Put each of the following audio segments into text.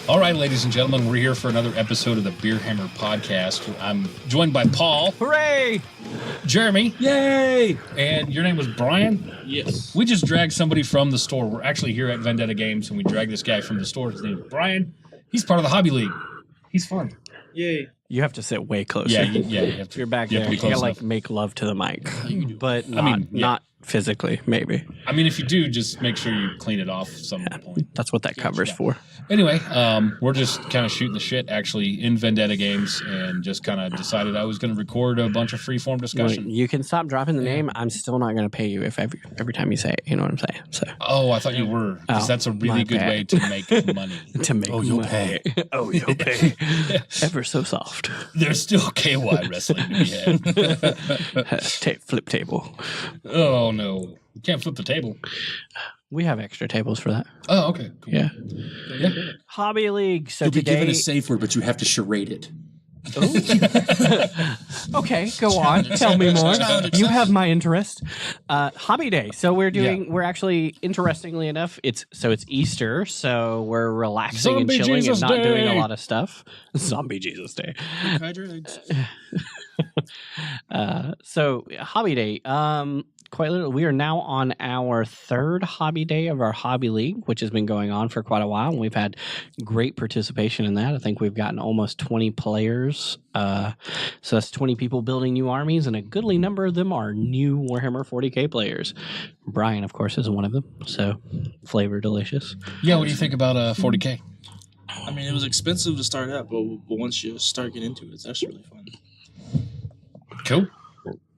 All right, ladies and gentlemen, we're here for another episode of the Beerhammer podcast. I'm joined by Paul. Hooray! Jeremy. Yay! And your name was Brian? Yes. We just dragged somebody from the store. We're actually here at Vendetta Games, and we dragged this guy from the store. His name is Brian. He's part of the Hobby League. He's fun. Yay. You have to sit way closer. Yeah, you have to. You're back you there. have to You be close gotta enough. like make love to the mic, but yeah. not physically. Maybe I mean, if you do, just make sure you clean it off some point. that's what that covers for. Anyway, we're just kind of shooting the shit actually in Vendetta Games, and just kind of decided I was going to record a bunch of freeform discussion. You can stop dropping the name. I'm still not going to pay you if every time you say it. You know what I'm saying? So Oh, I thought you were, because that's a really good way to make money. to make you'll pay. Oh, you'll pay. Ever so soft. There's still KY wrestling to be had. Flip table. Oh no, you can't flip the table. We have extra tables for that. Oh, okay. Cool. Yeah. Yeah. Hobby League. So You'll be today, given a safe word, but you have to charade it. okay, go on. Tell me more. You have my interest. Hobby Day. So we're actually, interestingly enough, it's Easter, so we're relaxing Zombie and chilling Jesus and not doing a Day. lot of stuff. Zombie Jesus Day. So Hobby Day. Quite literally, we are now on our third Hobby Day of our Hobby League, which has been going on for quite a while, and we've had great participation in that. I think we've gotten almost 20 players. So that's 20 people building new armies, and a goodly number of them are new Warhammer 40K players. Brian, of course, is one of them. So flavor delicious. Yeah, what do you think about 40K? I mean, it was expensive to start out, but once you start getting into it, it's actually really fun. Cool.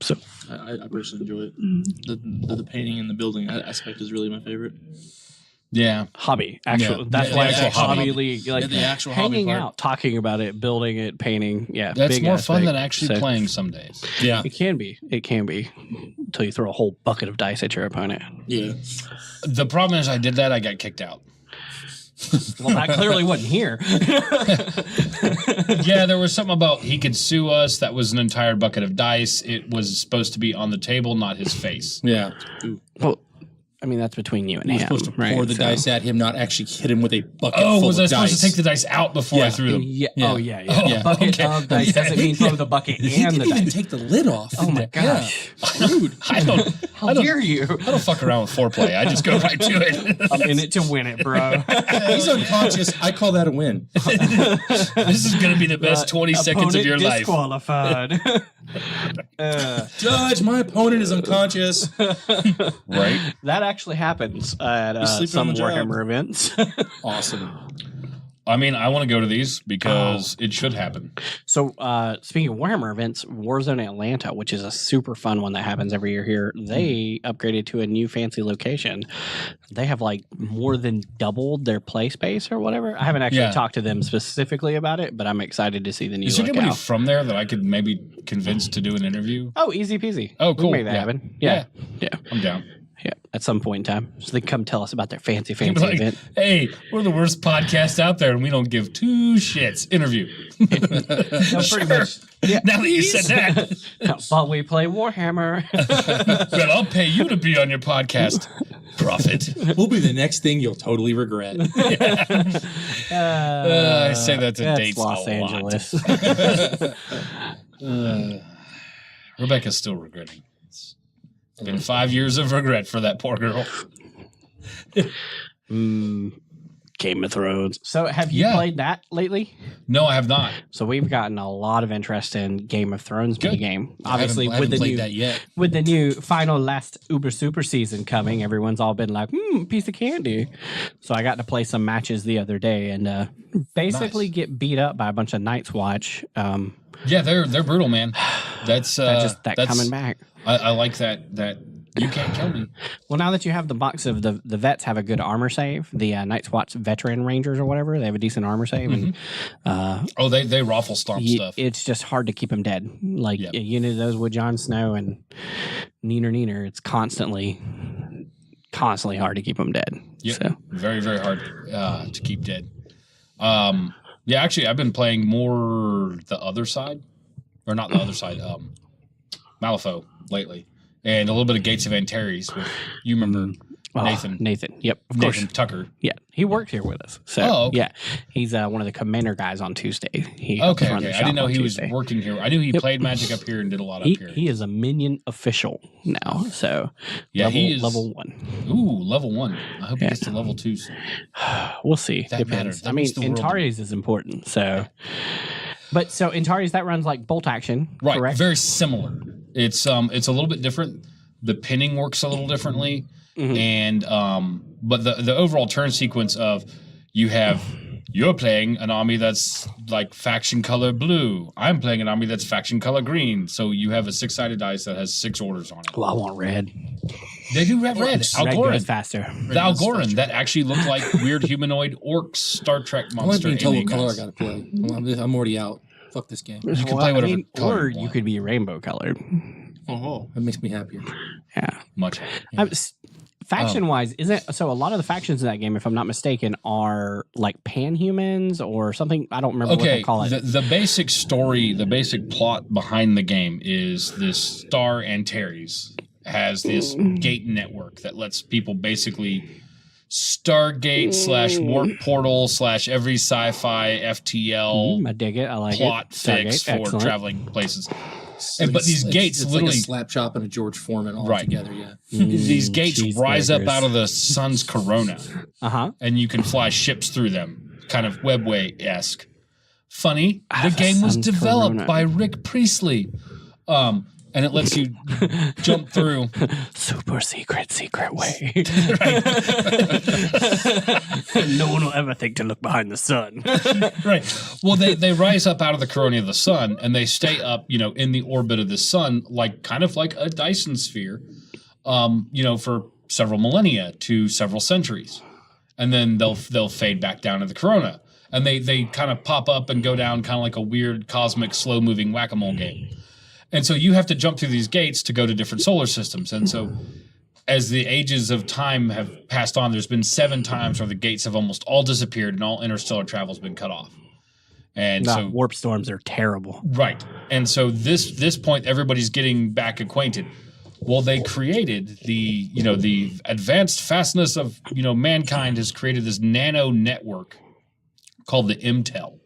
So I personally enjoy it. The painting and the building aspect is really my favorite. Yeah. hobby, actual. Yeah. That's Yeah, why the it's a actual Hobby hobby. League. Like the actual hobby hanging part. out, talking about it, building it, painting. Yeah, That's big more fun aspect. than actually So- playing some days. Yeah. It can be. It can be. Until you throw a whole bucket of dice at your opponent. Yeah. The problem is I did that, I got kicked out. Well, that clearly wasn't here. Yeah, there was something about he could sue us. That was an entire bucket of dice. It was supposed to be on the table, not his face. Yeah. Well, I mean, that's between you and You're him. supposed to right? pour the So- dice at him, not actually hit him with a bucket Oh, full was of I supposed dice. to take the dice out before I Yeah. threw them? Yeah. Yeah. Oh, yeah. Oh, A bucket okay. of dice doesn't mean throw the bucket He and the didn't even dice. take the lid off. Oh, my gosh. Rude. I don't. How dare you? I don't fuck around with foreplay. I just go right to it. I'm in it to win it, bro. He's unconscious. I call that a win. This is gonna be the best 20 seconds of your life. Disqualified. Judge, my opponent is unconscious. Right? That actually happens at sleeping some on the job. Warhammer events. Awesome. I mean, I want to go to these because it should happen. So, speaking of Warhammer events, Warzone Atlanta, which is a super fun one that happens every year here, they upgraded to a new fancy location. They have like more than doubled their play space or whatever. I haven't actually talked to them specifically about it, but I'm excited to see the new Is there anybody locale. from there that I could maybe convince to do an interview? Oh, easy peasy. Oh, We cool. can make that Yeah. happen. Yeah. I'm down. Yeah. At some point in time. So they come tell us about their fancy You'd be like, event. hey, we're the worst podcast out there and we don't give two shits. Interview. No, pretty much. Yeah. Now that you said that, But we play Warhammer. well, I'll pay you to be on your podcast. Profit. We'll be the next thing you'll totally regret. I say that to That's dates Los a Angeles. lot. Rebecca's still regretting. It's been 5 years of regret for that poor girl. Game of Thrones. So have you Yeah. played that lately? No, I have not. So we've gotten a lot of interest in Game of Thrones Good. game. Obviously, I with haven't the played new that yet. with the new final last Uber Super season coming, everyone's all been like, piece of candy. So I got to play some matches the other day and basically Nice. get beat up by a bunch of Night's Watch. Yeah, they're brutal, man. That's That's that's coming back. I like that you can't kill me. Well, now that you have the box of the vets have a good armor save, the Night's Watch veteran rangers or whatever, they have a decent armor save, and Oh, they raffle stomp stuff. it's just hard to keep them dead. Like you know those with Jon Snow and Neener, it's constantly constantly hard to keep them dead. Yep. So. Very, very hard to keep dead. Yeah, actually, I've been playing more the other side, or not the other side, Malifaux lately, and a little bit of Gates of Antares. With you remember Nathan? Nathan, yep, of course. Nathan Tucker. Yeah, he worked here with us. So okay. yeah, he's one of the commander guys on Tuesday. He Okay. runs the I shop didn't know on he Tuesday. was working here. I knew he played Magic up here and did a lot up here. He is a minion official now. So Yeah, he is level 1. Ooh, level 1. I hope he gets to level 2 soon. We'll see. That Depends. matters. That I mean, makes the world- Antares is important. So, but so Antares that runs like bolt action, Right, correct? very similar. It's a little bit different. The pinning works a little differently, and but the overall turn sequence of you're playing an army that's like faction color blue. I'm playing an army that's faction color green. So you have a 6-sided dice that has 6 orders on it. Well, I want red. They do have red. Red goes Algoran. faster. The Algoran that actually look like weird humanoid orcs, Star Trek I want monster. to be total alien color. guys. I gotta play. I'm already out. Fuck this game. You can play whatever color or you you want. could be rainbow colored. Oh, That makes me happier. Yeah. Much. Faction wise, isn't so? A lot of the factions in that game, if I'm not mistaken, are like panhumans or something. I don't remember what they call it. The basic story, the basic plot behind the game is this Star Antares has this gate network that lets people basically Stargate / warp portal / every sci-fi FTL I dig it. I like plot it. fix Stargate, for excellent. traveling places. Like but these gates it's literally like a slap chop and a George Foreman all Right. together. Yeah. these gates rise up cheeseburgers. out of the sun's corona, and you can fly ships through them, kind of Webway-esque. Funny, the the game was sun's developed corona. by Rick Priestley, and it lets you jump through. Super secret way. No one will ever think to look behind the sun. Right. Well, they rise up out of the corona of the sun, and they stay up, in the orbit of the sun, kind of like a Dyson sphere, for several millennia to several centuries, and then they'll fade back down to the corona, and they kind of pop up and go down, kind of like a weird cosmic slow moving whack-a-mole game. And so you have to jump through these gates to go to different solar systems. And so as the ages of time have passed on, there's been 7 times where the gates have almost all disappeared and all interstellar travel has been cut off. And so warp storms are terrible. right. And so this point, everybody's getting back acquainted. Well, they created the advanced fastness of, mankind has created this nano network called the MTEL.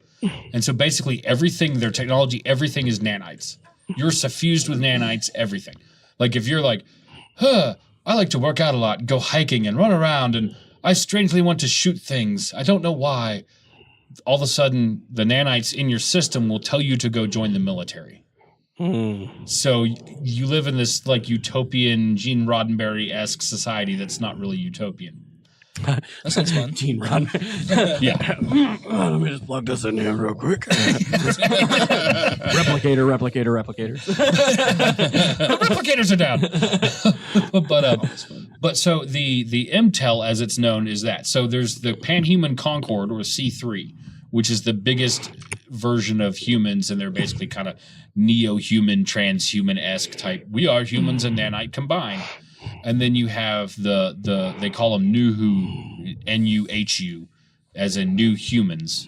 And so basically everything, their technology, everything is nanites. You're suffused with nanites, everything. Like if you're like, I like to work out a lot, go hiking and run around, and I strangely want to shoot things. I don't know why. All of a sudden, the nanites in your system will tell you to go join the military. So you live in this like utopian Gene Roddenberry-esque society that's not really utopian. that sounds fun. Gene Run. Yeah. Let me just plug this in here real quick. replicator. The replicators are down. But so the MTEL, as it's known, is that. So there's the Panhuman Concord, or C3, which is the biggest version of humans, and they're basically kind of neo-human, transhuman-esque type. We are humans and nanite combined. And then you have they call them Nuhu, N-U-H-U, as in new humans.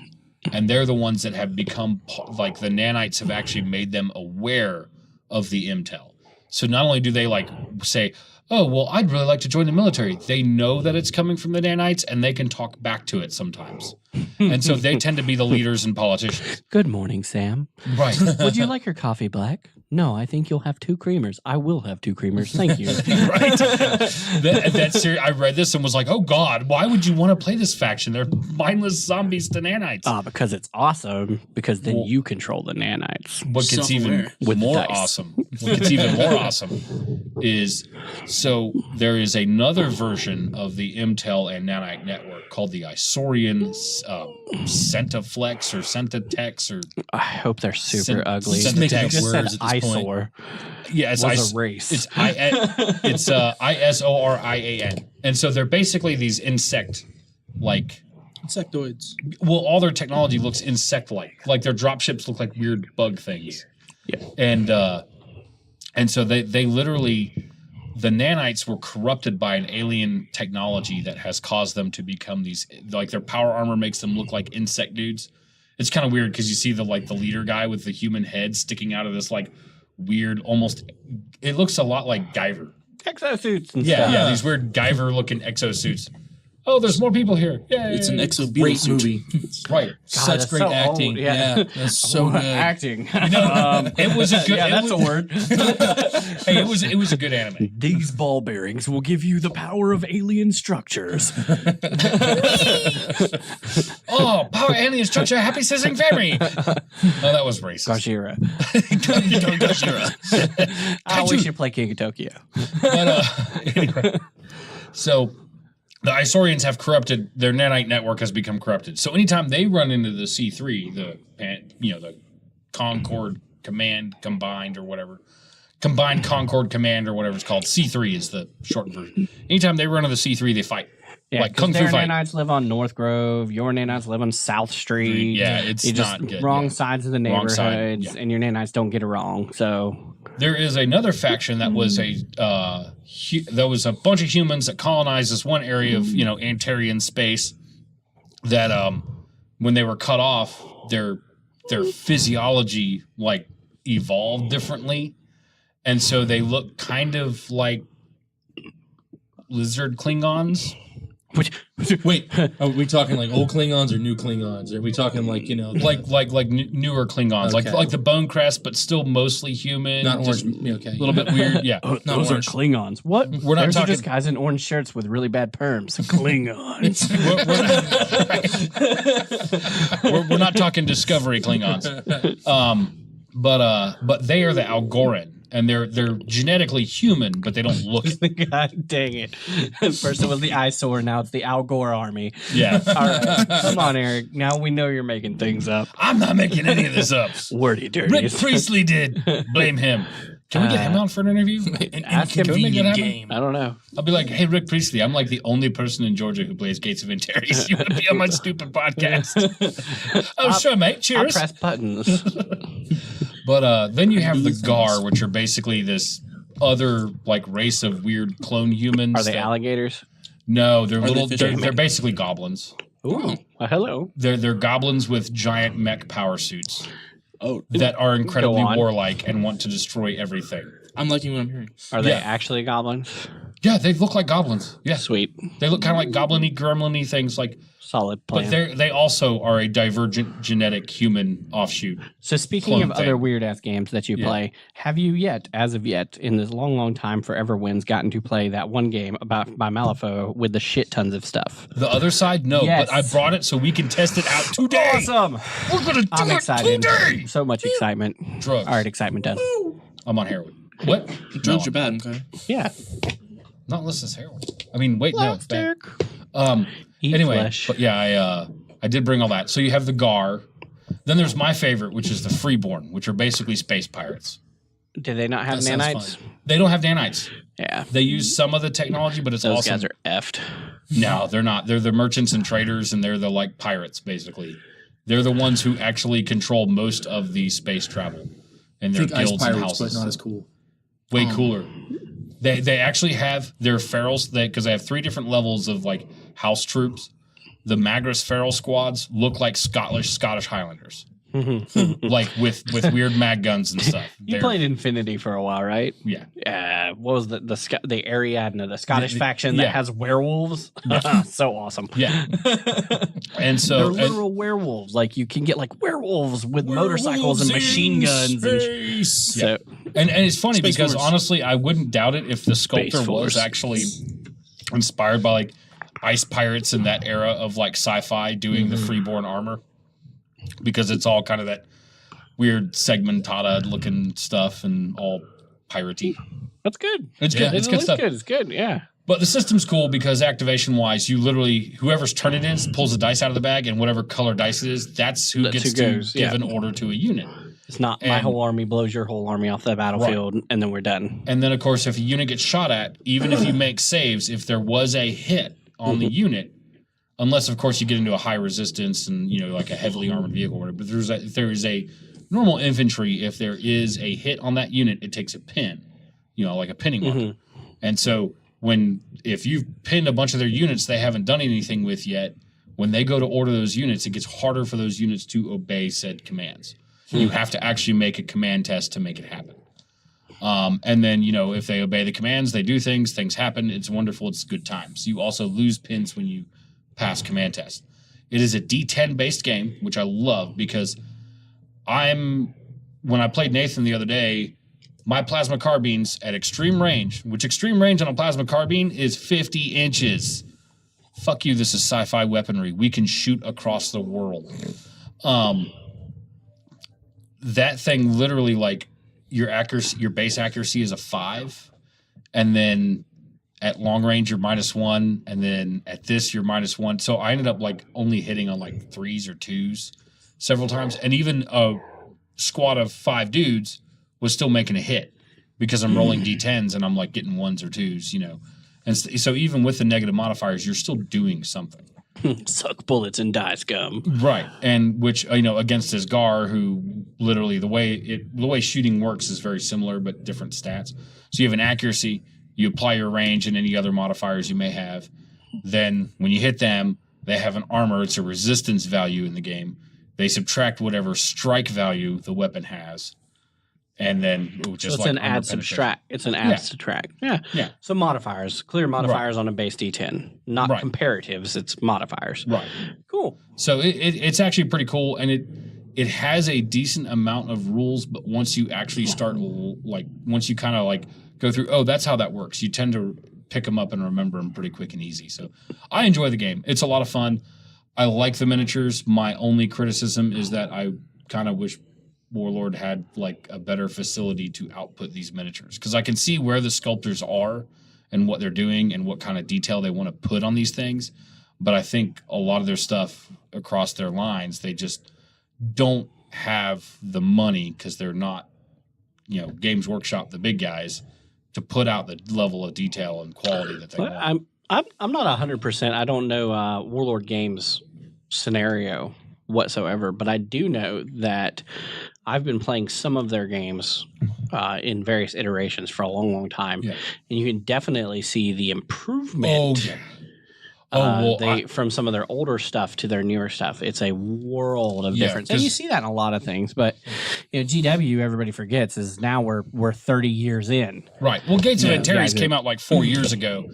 And they're the ones that have become, like the nanites have actually made them aware of the MTEL. So not only do they say, oh, well, I'd really like to join the military. They know that it's coming from the nanites, and they can talk back to it sometimes. And so they tend to be the leaders and politicians. Good morning, Sam. Right. Would you like your coffee black? No, I think you'll have 2 creamers. I will have 2 creamers. Thank you. Right. That's serious. I read this and was like, oh, God, why would you want to play this faction? They're mindless zombies to nanites. Because it's awesome, because then you control the nanites. What gets even With the more dice. awesome, what gets even more awesome is, so there is another version of the MTEL and nanite network called the Isaurian Centaflex or Centatex or I hope they're super ugly. Just making up Text. words at this point. Eyesore yeah, it's was a race. It's ISORIAN, and so they're basically these insectoids. Well, all their technology looks insect-like. Like their dropships look like weird bug things. Yeah. And so they literally the nanites were corrupted by an alien technology that has caused them to become these, like their power armor makes them look like insect dudes. It's kind of weird because you see the leader guy with the human head sticking out of this like weird, almost, it looks a lot like Guyver. Exosuits and Yeah, stuff. yeah, these weird Guyver-looking exosuits. Oh, there's more people here. Yeah, It's an exo Great suit. movie. right. Such that's great so acting. old, yeah. That's so good. Acting. It was a good. Yeah, it that's was, a word. Hey, it was a good anime. These ball bearings will give you the power of alien structures. Oh, power alien structure, happy sizzling family. Oh, that was racist. Gajira. Gajira. We should play King of Tokyo. But anyway, so the Isaurians have corrupted their nanite network has become corrupted. So anytime they run into the C3, the Concord Command Combined or whatever, Combined Concord Command or whatever it's called, C3 is the shortened version. Anytime they run into the C3, they fight. Yeah, Like Kung Fu their fight. nanites live on North Grove. Your nanites live on South Street. Yeah, it's you just not good. wrong yeah. sides of the Wrong side, neighborhoods, and your nanites don't get it wrong. So There is another faction that was there was a bunch of humans that colonized this one area of Antarian space that when they were cut off, their physiology like evolved differently, and so they look kind of like lizard Klingons. which Wait, are we talking like old Klingons or new Klingons? Are we talking like Newer Klingons, Okay. like the bone crest, but still mostly human. not just orange? Okay, a little bit weird. Yeah, Those Not are orange. Klingons. What? we're not Those are talking. just guys in orange shirts with really bad perms. Klingons. We're not talking Discovery Klingons, but they are the Algoran, and they're genetically human, but they don't look it. God dang it! First it was the eyesore, now it's the Al Gore army. Yeah, All right, come on, Eric. Now we know you're making things up. I'm not making any of this up. Wordy Rick dirty. Priestley did. Blame him. Can we get him on for an interview? An Ask him. Can we make that inconvenient happen? game. I don't know. I'll be like, hey, Rick Priestley, I'm like the only person in Georgia who plays Gates of Antares. You want to be on my stupid podcast? Oh, sure, mate. I Cheers. press buttons. But then you have the Gar, which are basically this other like race of weird clone humans. Are they that- alligators? No, they're they little. fish? They're basically goblins. Ooh, well, hello. They're goblins with giant mech power suits Oh, that are incredibly Go on. warlike and want to destroy everything. I'm liking what I'm hearing. Are they Yeah. actually goblins? Yeah, they look like goblins. Yeah, Sweet, they look kind of like goblin-y, gremlin-y things. Like, solid plan. but they also are a divergent genetic human offshoot. So speaking clone of other thing. weird ass games that you Yeah. play, have you yet, as of yet, in this long, long time, forever wins, gotten to play that one game about by Malifaux with the shit tons of stuff? The other side, no, Yes. but I brought it so we can test it out today. Awesome! We're gonna do I'm it excited. today. So much excitement. Drugs. All right, excitement done. I'm on heroin. What? Drugs No, are bad, okay? Yeah. not unless it's heroin. I mean, wait, no, it's bad. Eat Anyway, flesh. but yeah, I did bring all that. So you have the Gar. Then there's my favorite, which is the Freeborn, which are basically space pirates. Do they not have That sounds nanites? fun. They don't have nanites. Yeah. They use some of the technology, but it's Those also guys are effed. no, they're not. They're the merchants and traders, and they're the like pirates, basically. They're the ones who actually control most of the space travel and I their think Ice guilds and Pirates, but houses. not as cool. Way cooler. They actually have their ferals because they have 3 different levels of like house troops. The Magris feral squads look like Scottish Highlanders, like with weird mag guns and stuff. You They're- played Infinity for a while, right? yeah. What was the Ariadna, the Scottish faction yeah. that has werewolves? So awesome. Yeah. And so They're and- literal werewolves. Like you can get like werewolves with motorcycles and machine guns. And so And it's funny Space because Force. honestly, I wouldn't doubt it if the sculptor was Force. actually inspired by like ice pirates in that era of like sci-fi doing the freeborn armor, because it's all kind of that weird segmentada looking stuff and all piratey. that's good. It's It good. It's good looks stuff. good. It's good. Yeah. But the system's cool because activation wise, you literally whoever's turn it is pulls the dice out of the bag, and whatever color dice it is, that's who That's gets who to goes, give yeah. an order to a unit. It's not my And- whole army blows your whole army off the battlefield and then we're done. And then, of course, if a unit gets shot at, even if you make saves, if there was a hit on the unit, unless, of course, you get into a high resistance and, like a heavily armored vehicle or whatever, but if there is a normal infantry, if there is a hit on that unit, it takes a pin, like a pinning marker. And so if you've pinned a bunch of their units they haven't done anything with yet, when they go to order those units, it gets harder for those units to obey said commands. You have to actually make a command test to make it happen. And then, if they obey the commands, they do things happen. It's wonderful. It's good times. You also lose pins when you pass command tests. It is a D10 based game, which I love because when I played Nathan the other day, my plasma carbines at extreme range, which extreme range on a plasma carbine is 50 inches. Fuck you, this is sci-fi weaponry. We can shoot across the world. That thing literally, like, your base accuracy is a 5, and then at long range you're -1, and then at this you're -1. So I ended up like only hitting on like 3s or 2s several times, and even a squad of 5 dudes was still making a hit because I'm rolling D10s and I'm like getting 1s or 2s, And so even with the negative modifiers, you're still doing something. Suck bullets and die scum. Right. And which, against his Gar, who literally the way shooting works is very similar, but different stats. So you have an accuracy, you apply your range and any other modifiers you may have. Then when you hit them, they have an armor. It's a resistance value in the game. They subtract whatever strike value the weapon has. And then just so it's an add subtract. It's an add subtract. Yeah. Yeah. So modifiers, clear modifiers on a base D10, not comparatives. It's modifiers. Right. Cool. So it's actually pretty cool, and it has a decent amount of rules. But once you actually start, once you kind of go through, that's how that works. You tend to pick them up and remember them pretty quick and easy. So I enjoy the game. It's a lot of fun. I like the miniatures. My only criticism is that I kind of wish Warlord had a better facility to output these miniatures, because I can see where the sculptors are and what they're doing and what kind of detail they want to put on these things. But I think a lot of their stuff across their lines, they just don't have the money because they're not, Games Workshop, the big guys, to put out the level of detail and quality that they want. I'm not 100%. I don't know Warlord Games scenario whatsoever, but I do know that I've been playing some of their games in various iterations for a long, long time, and you can definitely see the improvement. From some of their older stuff to their newer stuff. It's a world of difference, and you see that in a lot of things. But GW, everybody forgets, is now we're 30 years in. Right. Well, Gates of Antares came out 4 years ago.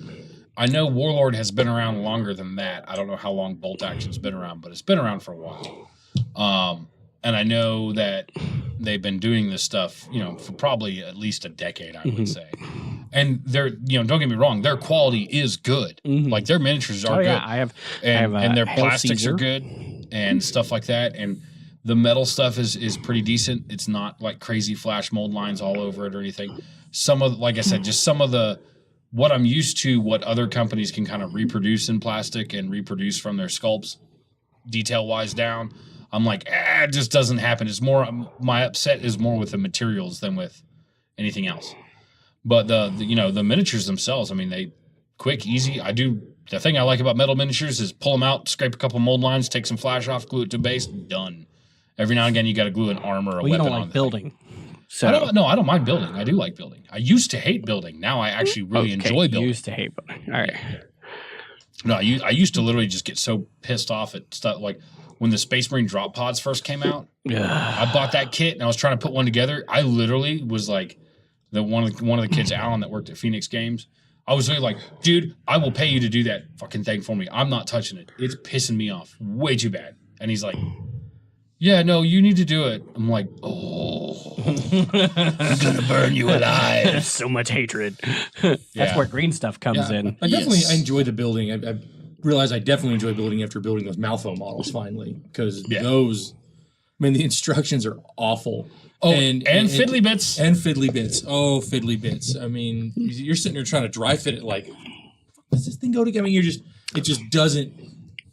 I know Warlord has been around longer than that. I don't know how long Bolt Action's been around, but it's been around for a while. And I know that they've been doing this stuff, for probably at least a decade, I would say. And they're, don't get me wrong, their quality is good. Like, their miniatures are good. I have and their plastics are good and stuff like that. And the metal stuff is pretty decent. It's not like crazy flash mold lines all over it or anything. Some of, like I said, just some of the, what I'm used to, what other companies can kind of reproduce in plastic and reproduce from their sculpts, detail-wise down, I'm like, it just doesn't happen. It's more, my upset is more with the materials than with anything else. But the miniatures themselves, I mean, they quick, easy. The thing I like about metal miniatures is pull them out, scrape a couple mold lines, take some flash off, glue it to base, done. Every now and again, you got to glue an arm or a weapon you don't on like building. So. I don't mind building. I do like building. I used to hate building. Now I actually really enjoy building. You used to hate building. All right. No, I used to literally just get so pissed off at stuff like when the Space Marine drop pods first came out. I bought that kit and I was trying to put one together. I literally was like, one of the kids, Alan, that worked at Phoenix Games. I was really like, dude, I will pay you to do that fucking thing for me. I'm not touching it. It's pissing me off way too bad. And he's like, yeah, no, you need to do it. I'm like, I'm gonna burn you alive. So much hatred. That's where green stuff comes in. I definitely enjoy the building. I realize I definitely enjoy building after building those Maltho models finally, because those, the instructions are awful. Oh, and fiddly bits. And fiddly bits. Oh, fiddly bits. I mean, you're sitting there trying to dry fit it like, does this thing go together? It just doesn't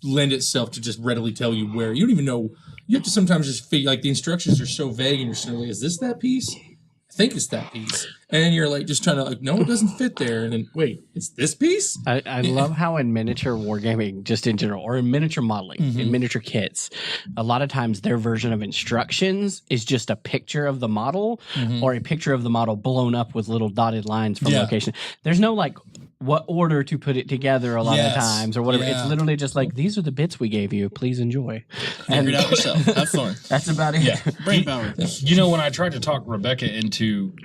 lend itself to just readily tell you where. You don't even know. You have to sometimes just figure, the instructions are so vague and you're sort of like, is this that piece? I think it's that piece. And you're like just trying to like, no, it doesn't fit there. And then wait, it's this piece? I love how in miniature wargaming, just in general, or in miniature modeling, in miniature kits, a lot of times their version of instructions is just a picture of the model or a picture of the model blown up with little dotted lines from location. There's no like what order to put it together a lot of times or whatever. It's literally just like, these are the bits we gave you. Please enjoy. Figure it out yourself. Have fun. That's about it. Yeah. Brain power. You know, when I tried to talk Rebecca into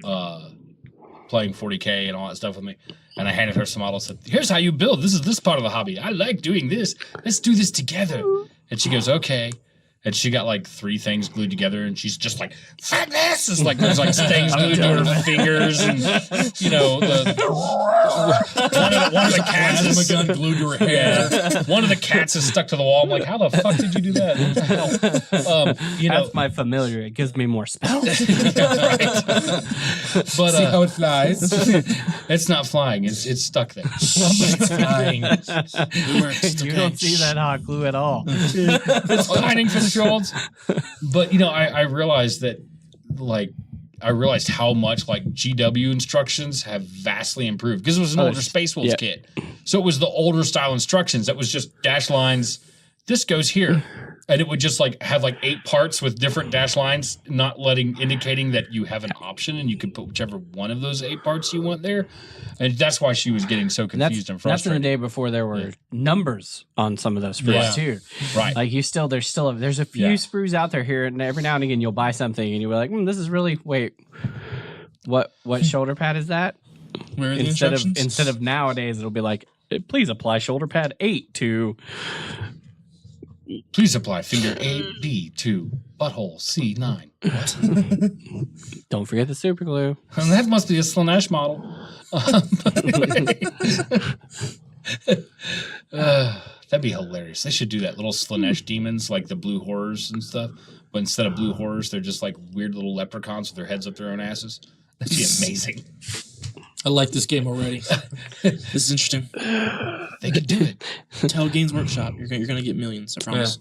playing 40K and all that stuff with me, and I handed her some models, said, here's how you build. This is this part of the hobby. I like doing this. Let's do this together. And she goes, okay. And she got like 3 things glued together, and she's just like, fatness! It's like there's like things glued to her fingers, and you know, one of the cats is gun glued to her hair. one of the cats is stuck to the wall. I'm like, how the fuck did you do that? What the hell? You know, That's my familiar. It gives me more spells. but See how it flies? it's not flying. It's stuck there. It's flying. It works. It's You okay. don't see that hot glue at all. It's pining for the trolls. But you know, I realized that I realized how much like GW instructions have vastly improved because it was an older Space Wolves kit. So it was the older style instructions that was just dash lines. This goes here. And it would just like have like 8 parts with different dash lines, not indicating that you have an option and you could put whichever one of those 8 parts you want there. And that's why she was getting so confused and That's in the frustrated. day before there were numbers on some of those sprues Yeah. too. Right. Like there's a few sprues out there here, and every now and again you'll buy something and you'll be like, this is really what shoulder pad is that? Where are the instructions? Instead of nowadays it'll be like, please apply shoulder pad 8 to. Please apply finger A-B to butthole C9. Don't forget the super glue. And that must be a Slanesh model. That'd be hilarious. They should do that. Little Slanesh demons, like the blue horrors and stuff. But instead of blue horrors, they're just like weird little leprechauns with their heads up their own asses. That'd be amazing. I like this game already. This is interesting. They could do it. Tell Games Workshop. You're gonna get millions. I promise.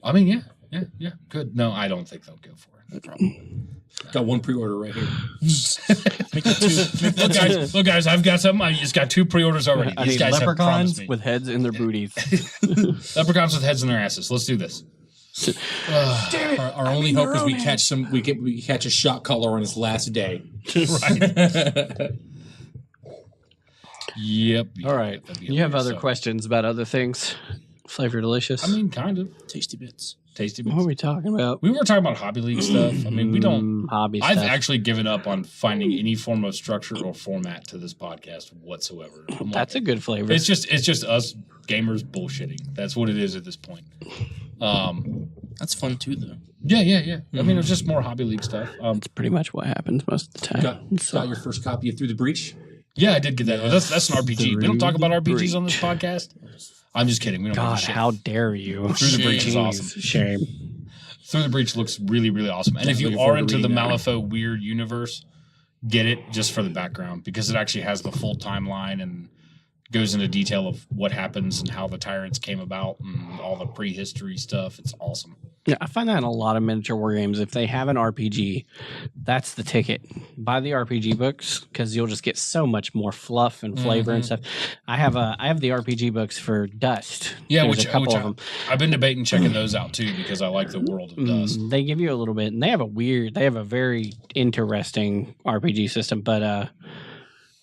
I mean, yeah. Good. No, I don't think they'll go for it. No problem. Got one pre-order right here. Make it 2. Look, guys, I've got something. I just got 2 pre-orders already. I These need guys have promised leprechauns me. with heads in their booties. Leprechauns with heads in their asses. Let's do this. Our only hope is we catch a shot caller on his last day. Right. Yep. All right. That'd be You have hilarious. other questions about other things? Flavor Delicious? I mean, kind of. Tasty bits. Tasty what bits. are we talking about? We were talking about Hobby League stuff. I mean, we don't. Hobby I've stuff. actually given up on finding any form of structure or format to this podcast whatsoever. I'm like, That's a good flavor. It's just us gamers bullshitting. That's what it is at this point. That's fun too, though. Yeah. I mean, it's just more Hobby League stuff. That's pretty much what happens most of the time. Got your first copy of Through the Breach? Yeah, I did get that. That's an RPG. We don't talk about RPGs on this podcast. I'm just kidding. We don't give a God, shit. how dare you? Through the Breach is Jeez, awesome. Shame. Through the Breach looks really, really awesome. And if you looking are forward to into the reading that. Malifaux weird universe, get it just for the background because it actually has the full timeline and goes into detail of what happens and how the tyrants came about and all the prehistory stuff. It's awesome. Yeah, I find that in a lot of miniature war games. If they have an RPG, that's the ticket. Buy the RPG books because you'll just get so much more fluff and flavor and stuff. I have the RPG books for Dust. Yeah, There's which a couple of them. I've been debating checking those out too because I like the world of Dust. They give you a little bit, and they have a very interesting RPG system. But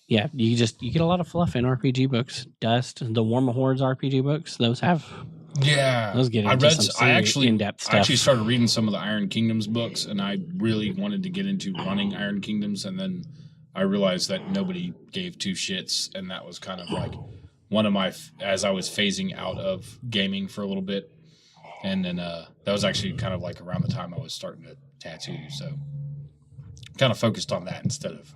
yeah, you get a lot of fluff in RPG books. Dust, the Warma Hordes RPG books, those have. Yeah, Those get into some serious in-depth stuff. I actually started reading some of the Iron Kingdoms books, and I really wanted to get into running Iron Kingdoms, and then I realized that nobody gave 2 shits, and that was kind of like one of my as I was phasing out of gaming for a little bit, and then that was actually kind of like around the time I was starting to tattoo, so kind of focused on that instead of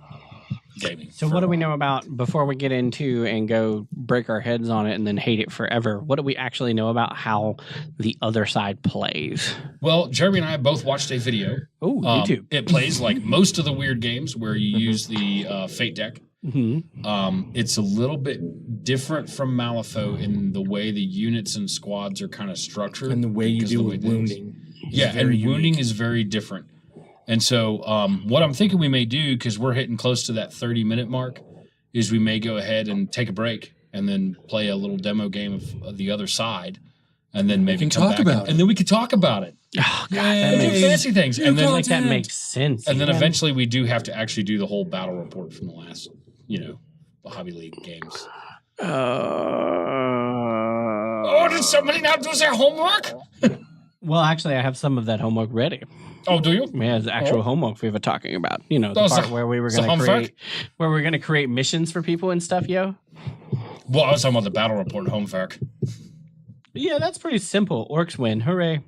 gaming. So what do we know about, before we get into and go break our heads on it and then hate it forever, what do we actually know about how the other side plays? Well, Jeremy and I both watched a video. Oh, YouTube. It plays like most of the weird games where you use the Fate deck. Mm-hmm. It's a little bit different from Malifaux in the way the units and squads are kind of structured. And the way you because deal of the with way it is. wounding. Yeah, very and unique. wounding is very different. And so what I'm thinking we may do, because we're hitting close to that 30-minute mark, is we may go ahead and take a break and then play a little demo game of the other side, and then maybe come back and then we could talk about it. Oh, God, And do fancy things. And then that makes sense. and then eventually we do have to actually do the whole battle report from the last, Hobby League games. Oh, did somebody not do their homework? Well, actually, I have some of that homework ready. Oh, do you? Yeah, the actual homework we were talking about. The Those part are- where we were the going to homework? create missions for people and stuff, yo. Well, I was talking about the battle report homework. Yeah, that's pretty simple. Orcs win. Hooray.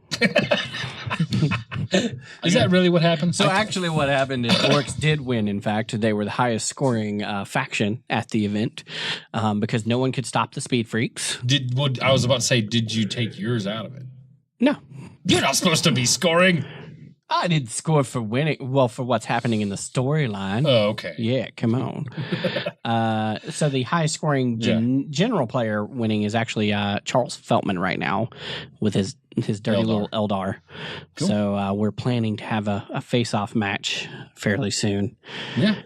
Is that really what happened? So actually what happened is Orcs did win, in fact. They were the highest scoring faction at the event because no one could stop the Speed Freaks. I was about to say, did you take yours out of it? No. You're not supposed to be scoring. I didn't score for winning. Well, for what's happening in the storyline. Oh, okay. Yeah, come on. So the highest scoring general player winning is actually Charles Feltman right now with his dirty little Eldar. Cool. So we're planning to have a face-off match fairly soon. Yeah.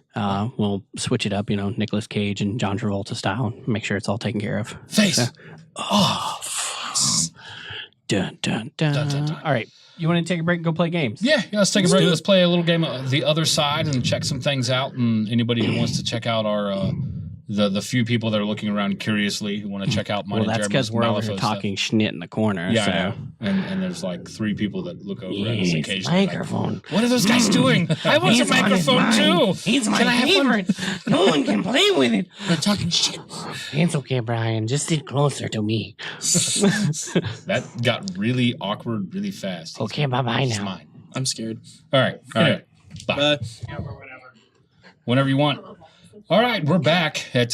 We'll switch it up, Nicolas Cage and John Travolta style, and make sure it's all taken care of. Face. So, dun, dun, dun. Dun, dun, dun. All right. You want to take a break and go play games? Yeah, let's take a break. Let's play a little game of the other side and check some things out. And anybody who wants to check out our the few people that are looking around curiously who want to check out mine Well, and that's Jeremy's because we're over Malifaux here stuff. talking schnit in the corner. Yeah, so. I know. And there's like 3 people that look over at us occasionally. Microphone. Like, what are those guys doing? I want a microphone too. He's my favorite. No one can play with it. They're talking shit. It's okay, Brian. Just sit closer to me. That got really awkward really fast. Okay, bye-bye He's now. mine. I'm scared. All right. Bye. Whenever you want. All right, we're back at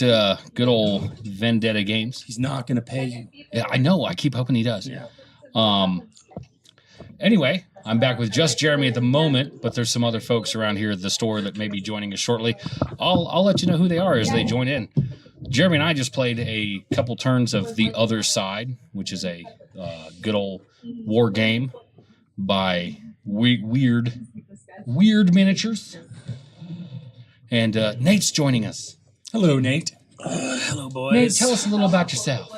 good old Vendetta Games. He's not going to pay you. Yeah, I know. I keep hoping he does. Yeah. Anyway, I'm back with just Jeremy at the moment, but there's some other folks around here at the store that may be joining us shortly. I'll let you know who they are as they join in. Jeremy and I just played a couple turns of The Other Side, which is a good old war game by Weird Miniatures. And Nate's joining us. Hello, Nate. Hello, boys. Nate, tell us a little about yourself.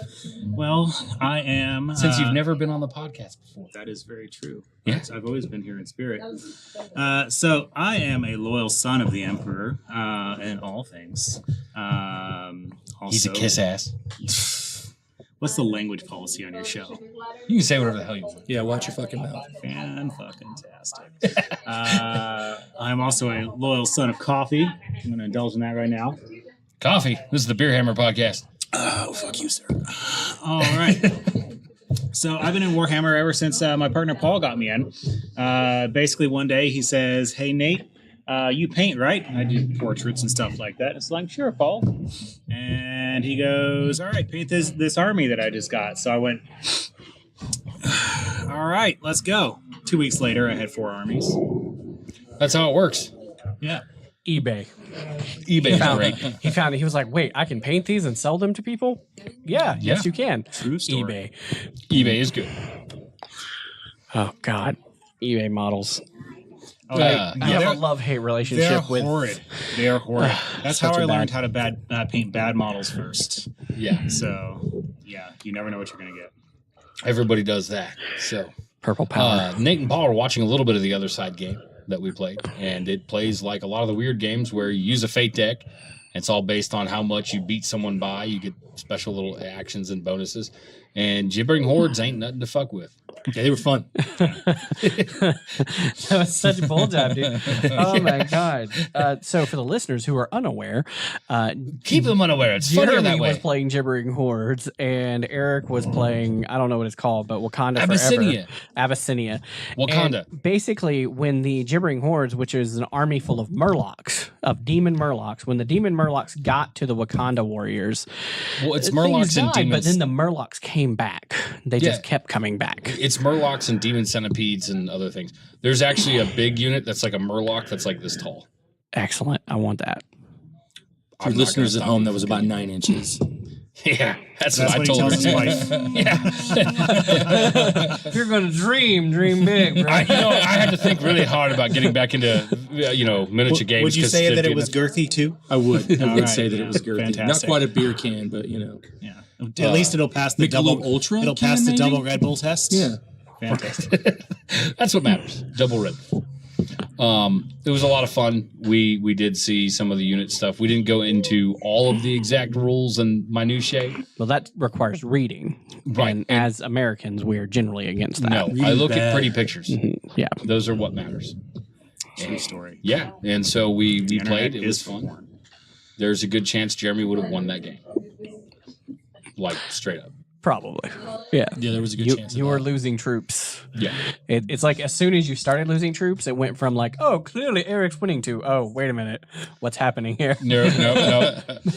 Well, I am. Since you've never been on the podcast before. That is very true. Yeah. I've always been here in spirit. So I am a loyal son of the Emperor in all things. Also, He's a kiss ass. What's the language policy on your show? You can say whatever the hell you want. Yeah, watch your fucking mouth. Fan-fucking-tastic. I'm also a loyal son of coffee. I'm going to indulge in that right now. Coffee. This is the Beerhammer podcast. Oh, fuck you, sir. All right. So I've been in Warhammer ever since my partner Paul got me in. Basically, one day he says, "Hey, Nate, you paint, right?" I do portraits and stuff like that. It's like, "Sure, Paul." And he goes, "All right, paint this army that I just got." So I went, "All right, let's go." 2 weeks later, I had 4 armies. That's how it works. Yeah. eBay. eBay found great. it. He found it. He was like, "Wait, I can paint these and sell them to people?" Yeah, yes, you can. True story. eBay. eBay is good. Oh God, eBay models. Oh, Yeah. I have a love-hate relationship They're with. horrid. They are horrid. That's how Such I a learned bad- how to paint bad models first. Yeah. So, yeah, you never know what you're going to get. Everybody does that. So Purple power. Nate and Paul are watching a little bit of the Other Side game that we played. And it plays like a lot of the weird games where you use a fate deck. It's all based on how much you beat someone by. You get special little actions and bonuses. And gibbering hordes ain't nothing to fuck with. Yeah, they were fun. That was such a bold job, dude. Oh my God. So for the listeners who are unaware, Keep them unaware. It's funnier Jeremy that way. was playing Gibbering Hordes, and Eric was playing, I don't know what it's called, but Wakanda Abyssinia. Forever. Abyssinia. Wakanda. And basically, when the Gibbering Hordes, which is an army full of Murlocs, of demon Murlocs, when the demon Murlocs got to the Wakanda warriors, Well, it's things Murlocs and died, demons. But then the Murlocs came back. They Yeah. just kept coming back. It's Murlocs and demon centipedes and other things. There's actually a big unit that's like a Murloc that's like this tall. Excellent. I want that. For listeners at home, that was about 9 inches. Yeah, that's That's what I what he told tells her. his wife. Yeah. If you're going to dream big, bro. I had to think really hard about getting back into, miniature games. Would you 'cause say they're that it doing was girthy too? I would. I would right, say that yeah, it was girthy. Not fantastic. quite a beer can, but Yeah. At least it'll pass the Michelob double Ultra It'll can, pass the maybe? double Red Bull test. Yeah. Fantastic. That's what matters. Double Red. It was a lot of fun. We did see some of the unit stuff. We didn't go into all of the exact rules and minutiae. Well, that requires reading. Right. And as Americans, we're generally against that. No, I look at pretty pictures. Yeah. Those are what matters. True story. Yeah, and so we The played. internet It was is fun. for. There's a good chance Jeremy would have won that game. Like straight up. Probably. Yeah. Yeah, there was a good You, chance. you of were that. losing troops. Yeah. It's like as soon as you started losing troops, it went from like, oh, clearly Eric's winning to, oh, wait a minute, what's happening here? No.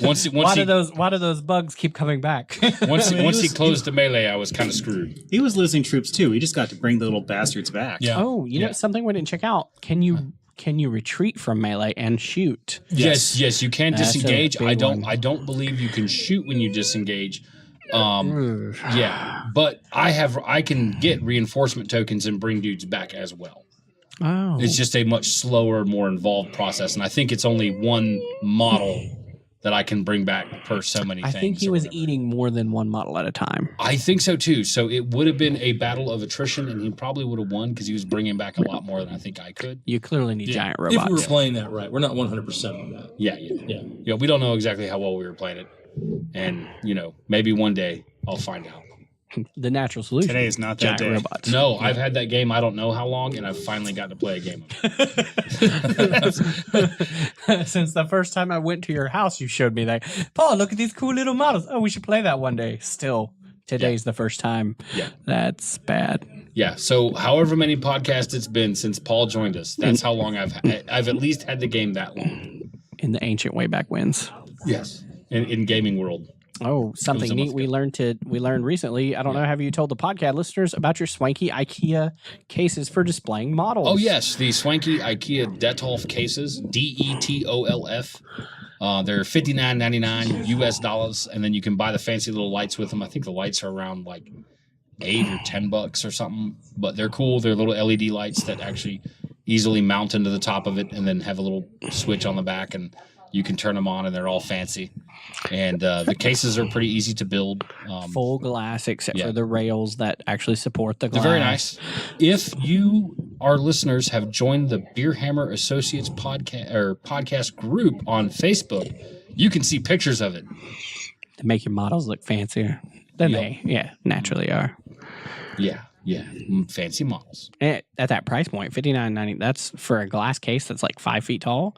Once Why do those bugs keep coming back? once I mean, he he was- closed the melee, I was kind of screwed. He was losing troops too. He just got to bring the little bastards back. Yeah. Oh, you know something we didn't check out? Can you retreat from melee and shoot? Yes, you can That's a disengage. big one. I don't believe you can shoot when you disengage. Yeah, but I can get reinforcement tokens and bring dudes back as well. Oh, It's just a much slower, more involved process, and I think it's only one model that I can bring back per so many I things. think he or was whatever. eating more than one model at a time. I think so too. So it would have been a battle of attrition, and he probably would have won because he was bringing back a lot more than I think I could. You clearly need giant If robots. we were playing that right, we're not 100% on that. Yeah. We don't know exactly how well we were playing it, and maybe one day I'll find out. The natural solution. Today is not that giant day. robots. No, I've had that game I don't know how long, and I've finally got to play a game of it. Since the first time I went to your house, you showed me that. Paul, look at these cool little models. Oh, we should play that one day. Still, today's the first time. Yeah. That's bad. Yeah. So however many podcasts it's been since Paul joined us, that's how long I've at least had the game that long. In the ancient way back wins. Yes. In gaming world. Oh, something a neat month we learned recently. I don't know, have you told the podcast listeners about your swanky IKEA cases for displaying models? Oh yes, the swanky IKEA Detolf cases, DETOLF. They're $59.99 US dollars, and then you can buy the fancy little lights with them. I think the lights are around like $8 or $10 or something, but they're cool. They're little LED lights that actually easily mount into the top of it, and then have a little switch on the back, and you can turn them on, and they're all fancy. And the cases are pretty easy to build. Full glass, except yeah. for the rails that actually support the glass. They're very nice. If you, our listeners, have joined the Beerhammer Associates podcast group on Facebook, you can see pictures of it. To make your models look fancier than they naturally are. Yeah. Fancy models. And at that price point, $59.90, that's for a glass case that's like 5 feet tall.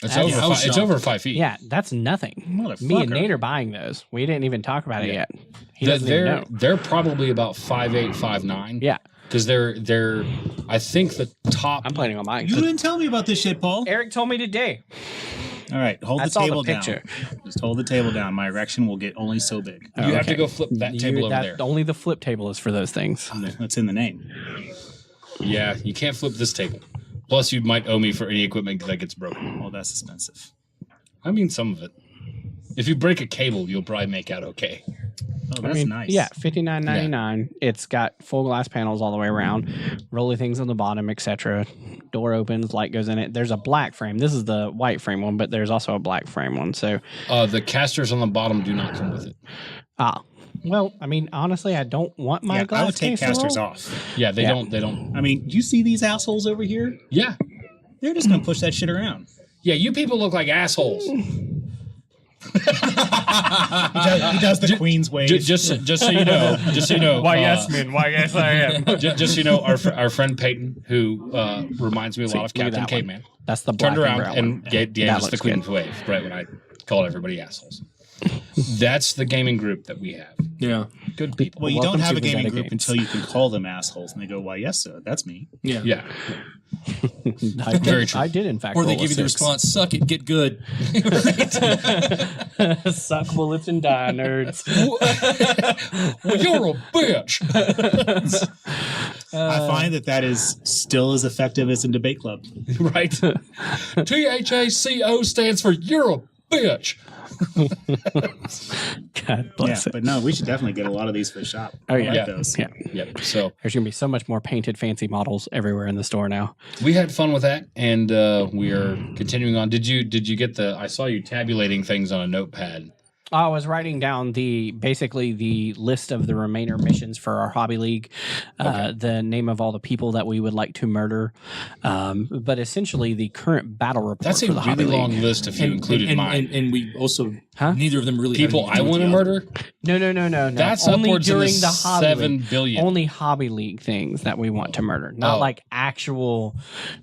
It's That's- over. It's over 5 feet. Yeah, that's nothing. Motherfucker. Me and Nate are buying those. We didn't even talk about it yet. He doesn't even know. They're probably about 5'8", 5'9". Yeah, Because they're. I think the top. I'm planning on buying. You didn't tell me about this shit, Paul. Eric told me today. All right, hold That's the all table the down. picture. Just hold the table down. My erection will get only so big. You have to go flip that table over there. Only the flip table is for those things. That's in the name. Yeah, you can't flip this table. Plus, you might owe me for any equipment that gets broken. Oh, that's expensive. I mean, some of it. If you break a cable, you'll probably make out okay. Oh, that's nice. Yeah, $59.99. It's got full glass panels all the way around, rolly things on the bottom, etc. Door opens, light goes in it. There's a black frame. This is the white frame one, but there's also a black frame one. So, The casters on the bottom do not come with it. well, I mean, honestly, I don't want my glass I would take case to casters roll. off. Yeah, they don't. They don't. I mean, do you see these assholes over here? Yeah, They're just going to push that shit around. yeah. You people look like assholes. He does the Queen's wave. Just so you know. Why, yes, man. Why, yes, I am. Just so you know, our friend Peyton, who reminds me a lot of look at Captain that one. Caveman, That's the black turned around brown and one. gave That us the looks Queen's good. wave right when I called everybody assholes. That's the gaming group that we have. Yeah. Good people. Well, you Welcome don't have to a the gaming Zeta group Games. until you can call them assholes. And they go, why, yes, sir. That's me. Yeah. Yeah. I did, Very true. I did, in fact. Or they roll a give you the 6. response, suck it, get good. Suck bullets and die, nerds. Well, you're a bitch. I find that is still as effective as in debate club. Right? THACO stands for you're a bitch. God bless Yeah, it. but no, we should definitely get a lot of these for the shop. Oh, I yeah. like Yeah. those. Yeah. Yep. So There's going to be so much more painted fancy models everywhere in the store now. we had fun with that, and we are continuing on. Did you get the? I saw you tabulating things on a notepad. I was writing down basically the list of the remainder missions for our hobby league, the name of all the people that we would like to murder, but essentially the current battle report. That's a for the hobby really long league. list if you included mine. And we also Huh? neither of them really People have I want to murder. No. That's only upwards during of the hobby 7 league. billion. Only hobby league things that we want to murder, not Oh. like actual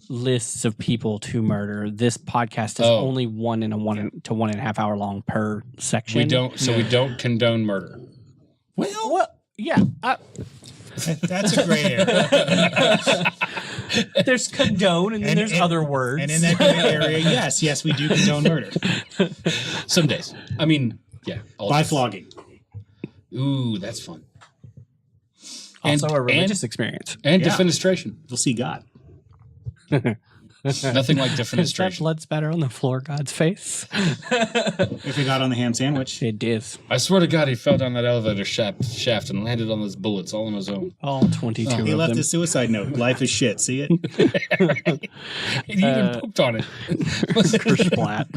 lists of people to murder. This podcast is Oh. only 1 to 1.5 hour long per section. We don't condone murder. Well, yeah. That's a gray area. There's condone, and then there's other words. And in that gray area, yes, we do condone murder Some days. I mean, yeah. all by days. flogging. Ooh, that's fun. also and- a religious experience. And Yeah. defenestration. You'll see God. Nothing like Is that defenestration. blood spatter on the floor God's face? If we got on the ham sandwich, It is. I swear to God, he fell down that elevator shaft and landed on those bullets all on his own. All 22 he of left them. a suicide note. Life is shit. See it? He even pooped on it. Kersplat.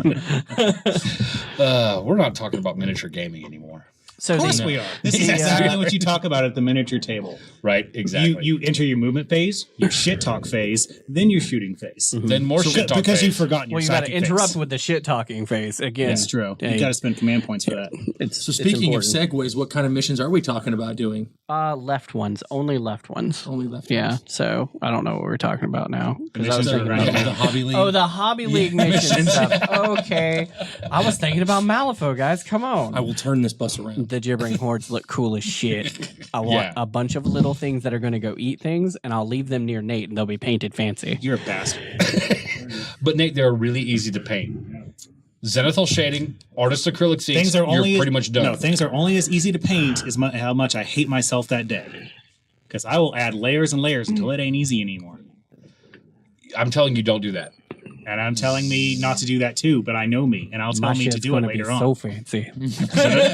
We're not talking about miniature gaming anymore. So Of course the, we are. This is exactly what you talk about at the miniature table. Right? Exactly. You enter your movement phase, your shit talk phase, then your shooting phase. then more shit talk Because phase. you've forgotten your well, you got to psychic interrupt phase. with the shit talking phase again. That's true. Yeah, You got to spend command points for that. It's So speaking of it's segues, what kind of missions are we talking about doing? left ones, only left ones. Only left. Yeah, so I don't know what we're talking about now. 'Cause I was missions are thinking around about- the hobby league. Oh, the hobby league mission stuff. Okay, I was thinking about Malifaux, guys. Come on. I will turn this bus around. The gibbering hordes look cool as shit. I want Yeah. a bunch of little things that are going to go eat things, and I'll leave them near Nate, and they'll be painted fancy. You're a bastard. But Nate, they're really easy to paint. Zenithal shading, artist acrylic seats. Things are only you're pretty much done. No, things are only as easy to paint as how much I hate myself that day. Because I will add layers and layers until it ain't easy anymore. I'm telling you, don't do that. And I'm telling me not to do that too, but I know me, and I'll My tell me to shit's do it going to be later on. so fancy.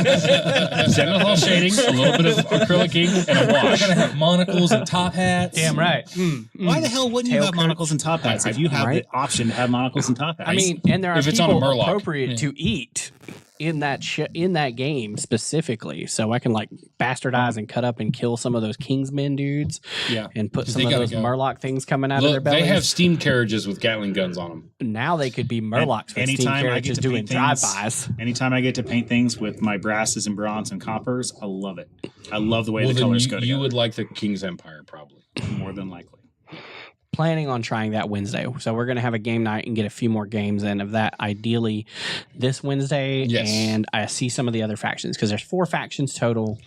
Zenithal shading, a little bit of acrylic ink, and a We're wash. gonna have monocles and top hats. right. Why the hell wouldn't you Tail have monocles and top hats if you have Right? the option to have monocles and top hats? I mean, and there are If it's on a people Murloc. appropriate to eat in that in that game specifically, so I can like bastardize and cut up and kill some of those Kingsmen dudes, Yeah. and put 'Cause some they of gotta those go. Murloc things coming out of their Look, bellies. they have steam carriages with Gatling guns on them. Now they could be Murlocs with steam anytime I get carriages to doing paint things, drive-bys. anytime I get to paint things with my brasses and bronze and coppers, I love it. I love the way Well, the then colors you, go you together. would like the King's Empire, probably. More than likely. Planning on trying that Wednesday, so we're going to have a game night and get a few more games in of that. Ideally, this Wednesday, Yes. and I see some of the other factions because there's 4 factions total.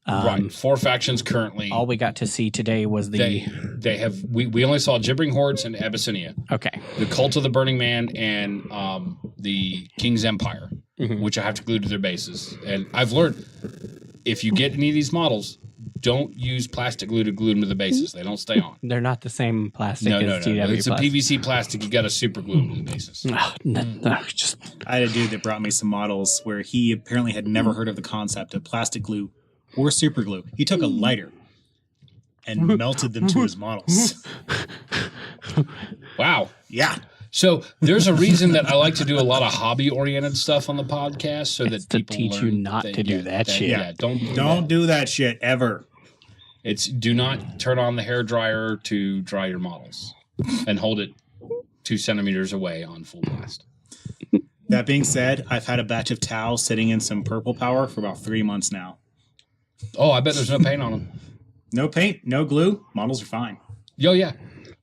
Right. 4 factions currently. All we got to see today was the They have. We only saw Gibbering Hordes and Abyssinia, okay. the Cult of the Burning Man, and the King's Empire, which I have to glue to their bases. And I've learned if you get any of these models, don't use plastic glue to glue them to the bases. They don't stay on. They're not the same plastic No. as GW It's a Plus. PVC plastic. You got to super glue them to the bases. Just I had a dude that brought me some models where he apparently had never heard of the concept of plastic glue or super glue. He took a lighter and melted them to his models. Wow. Yeah. So there's a reason that I like to do a lot of hobby-oriented stuff on the podcast, so that to people teach you learn not to do that shit. Yeah, don't Don't do that shit ever. It's do not turn on the hair dryer to dry your models, and hold it 2 centimeters away on full blast. That being said, I've had a batch of towels sitting in some purple power for about 3 months now. Oh, I bet there's no paint on them. No paint, no glue. Models are fine. Yo, yeah.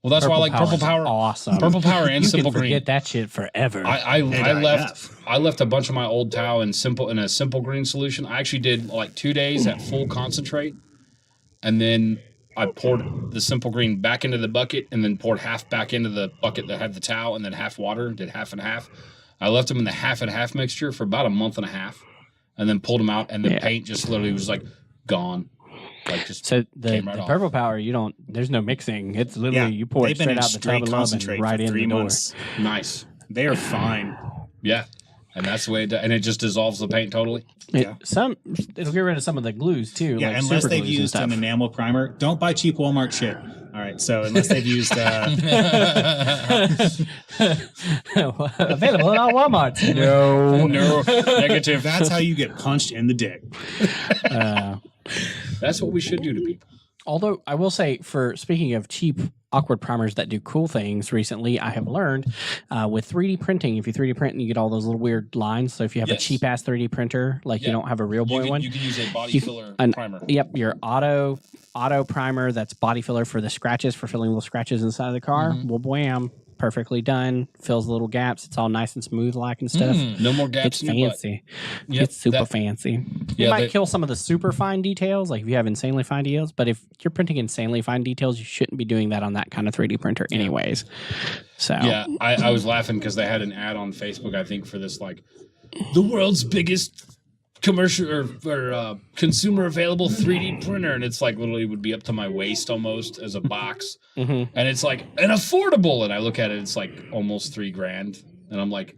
Well, that's why I like Purple Power's Power. Awesome. Purple Power and you Simple can Green. forget that shit forever. I I left a bunch of my old towel in a simple green solution. I actually did like 2 days at full concentrate, and then I poured the simple green back into the bucket, and then poured half back into the bucket that had the towel, and then half water. Did half and half. I left them in the half and half mixture for about a month and a half, and then pulled them out, and the paint just literally was like gone. Like just so the came right off. purple power, you don't. There's no mixing. It's literally you pour it they've been straight in out the tub straight of love and concentrate right for in 3 the door. months. nice. They are fine. Yeah. And that's the way and it just dissolves the paint totally. Yeah. It'll get rid of some of the glues too. Yeah, like unless super they've glues and used stuff. an enamel primer. Don't buy cheap Walmart shit. All right, so unless they've used Available at all Walmarts. No, negative. that's how you get punched in the dick. That's what we should do to people. Although I will say, for speaking of cheap, awkward primers that do cool things, recently I have learned with 3D printing, if you 3D print and you get all those little weird lines. So if you have a cheap ass 3D printer, like you don't have a real boy one, You can use a body filler primer. Yep, your auto primer that's body filler for the scratches, for filling little scratches inside of the car. Well, wham, perfectly done. Fills little gaps. It's all nice and smooth like and stuff. No more gaps It's in your butt. fancy. Yep, It's super fancy. You might kill some of the super fine details, like if you have insanely fine details, but if you're printing insanely fine details, you shouldn't be doing that on that kind of 3D printer anyways. So Yeah, I was laughing because they had an ad on Facebook, I think, for this, like, the world's biggest commercial or consumer available 3D printer, and it's like literally would be up to my waist almost as a box, and it's like and affordable, and I look at it, it's like almost $3,000, and I'm like,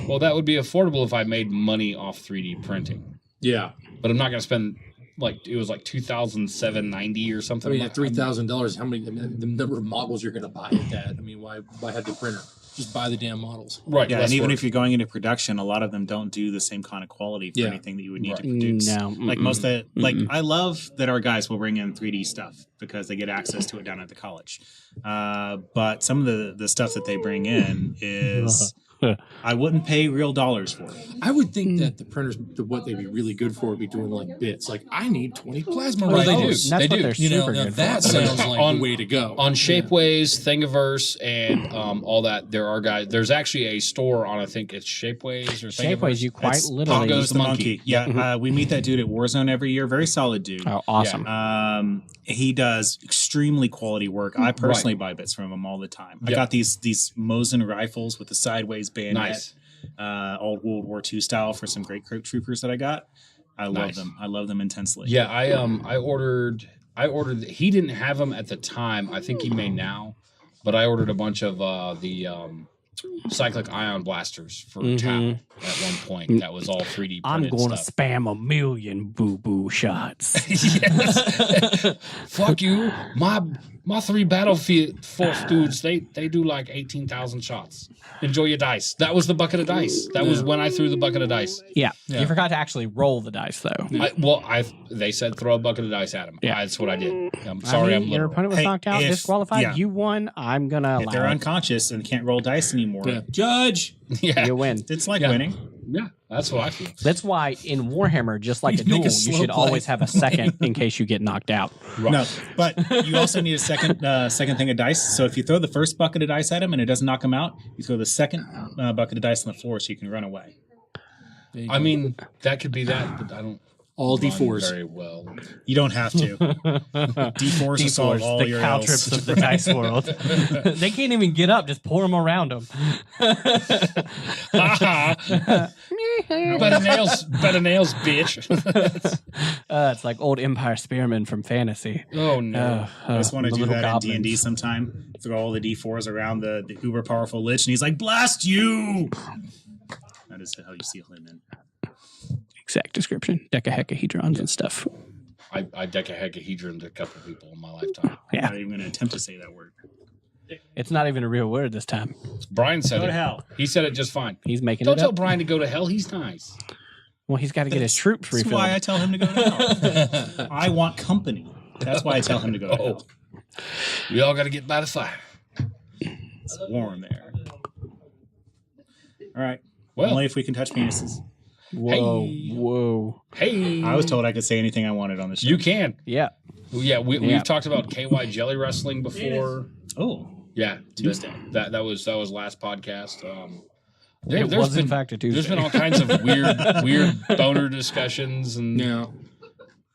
well, that would be affordable if I made money off 3D printing. Yeah. But I'm not gonna spend like it was like $2,790 or I something. mean, at $3,000, how many? I mean, the number of models you're going to buy at that. I mean, why have the printer? Just buy the damn models. Right. Yeah, less and even work. if you're going into production, a lot of them don't do the same kind of quality for anything that you would need to produce. No, Like most of the, like I love that our guys will bring in 3D stuff because they get access to it down at the college. But some of the stuff that they bring in is I wouldn't pay real dollars for it. I would think that the printers, what they'd be really good for, would be doing like bits. Like, I need 20 plasma Well, they do. rolls. That's They what do. they're You know, super now good that for. sounds like On- the way to go. on Shapeways, Thingiverse, and all that, there are guys. There's actually a store on, I think it's Shapeways or Thingiverse. Shapeways, you quite That's literally. Pongo's the monkey. Yeah, we meet that dude at Warzone every year. Very solid dude. Oh, awesome. He does extremely quality work. I personally buy bits from him all the time. I Yep. got these Mosin rifles with the sideways bayonet, Nice. old World War II style for some great troopers that I got. I love Nice. them. I love them intensely. Yeah, I ordered. He didn't have them at the time. I think he may now, but I ordered a bunch of the cyclic ion blasters for Tau at one point. That was all 3D printed I'm going to stuff. spam 1,000,000 boo-boo shots. Yes. Fuck you. My 3 Battlefield Force dudes, they do like 18,000 shots. Enjoy your dice. That was the bucket of dice. That was when I threw the bucket of dice. Yeah. You forgot to actually roll the dice, though. They said throw a bucket of dice at him. Yeah. That's what I did. I'm sorry, I'm your literal. opponent was Hey, knocked out, if- disqualified. yeah. You won. I'm going to If allow they're it. unconscious and can't roll dice anymore, Yeah. Judge. Yeah. You win. it's like Yeah. winning. Yeah, that's what I feel. That's why in Warhammer, just like a You make duel, a you slow should play. always have a second in case you get knocked out. No, but you also need a second thing of dice. So if you throw the first bucket of dice at him and it doesn't knock him out, you throw the second bucket of dice on the floor so you can run away. I mean, that could be that, but I don't All run D4s. very well. You don't have to. D4s will solve all the your caltrips ills. of the dice world. They can't even get up. Just pour them around them. Better nails, bitch. It's like old Empire Spearman from Fantasy. Oh no. I just want to the do little that goblins. in D&D sometime. Throw all the D4s around the uber powerful lich, and he's like, "Blast you!" That is how you seal him in. Exact description. Decahedrons and stuff. I decahedroned a couple people in my lifetime. I'm Yeah. not even going to attempt to say that word. It's not even a real word this time. Brian said Go it. to hell. He said it just fine. He's making Don't it tell up. Brian to go to hell. He's nice. Well, he's got to get his troops That's refilled. why I tell him to go to hell. I want company. That's why I tell him to go to hell. We all got to get by the fire. It's warm there. All right. Well, Only if we can touch penises. Whoa. Hey. Whoa. hey, I was told I could say anything I wanted on the show. you can. Yeah. Yeah, we've talked about KY jelly wrestling before. Oh, Yeah, Tuesday. That was last podcast. It was, in fact, a Tuesday. There's been all kinds of weird boner discussions, and Yeah.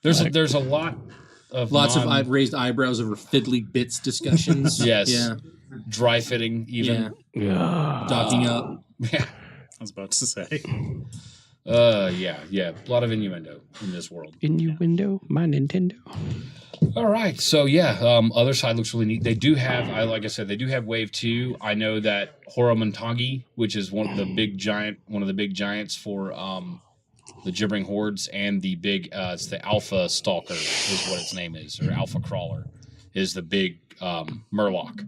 there's a lot of Lots of raised eyebrows over fiddly bits discussions. Yes. Yeah. dry fitting even. Yeah. Docking up. Yeah. I was about to say. Yeah. A lot of innuendo in this world. Innuendo, my Nintendo. All right, so yeah, other side looks really neat. They do have, like I said, they do have Wave 2. I know that Horomontangi, which is one of the big giants for the Gibbering Hordes, and the big, it's the Alpha Stalker is what its name is, or Alpha Crawler, is the big Murloc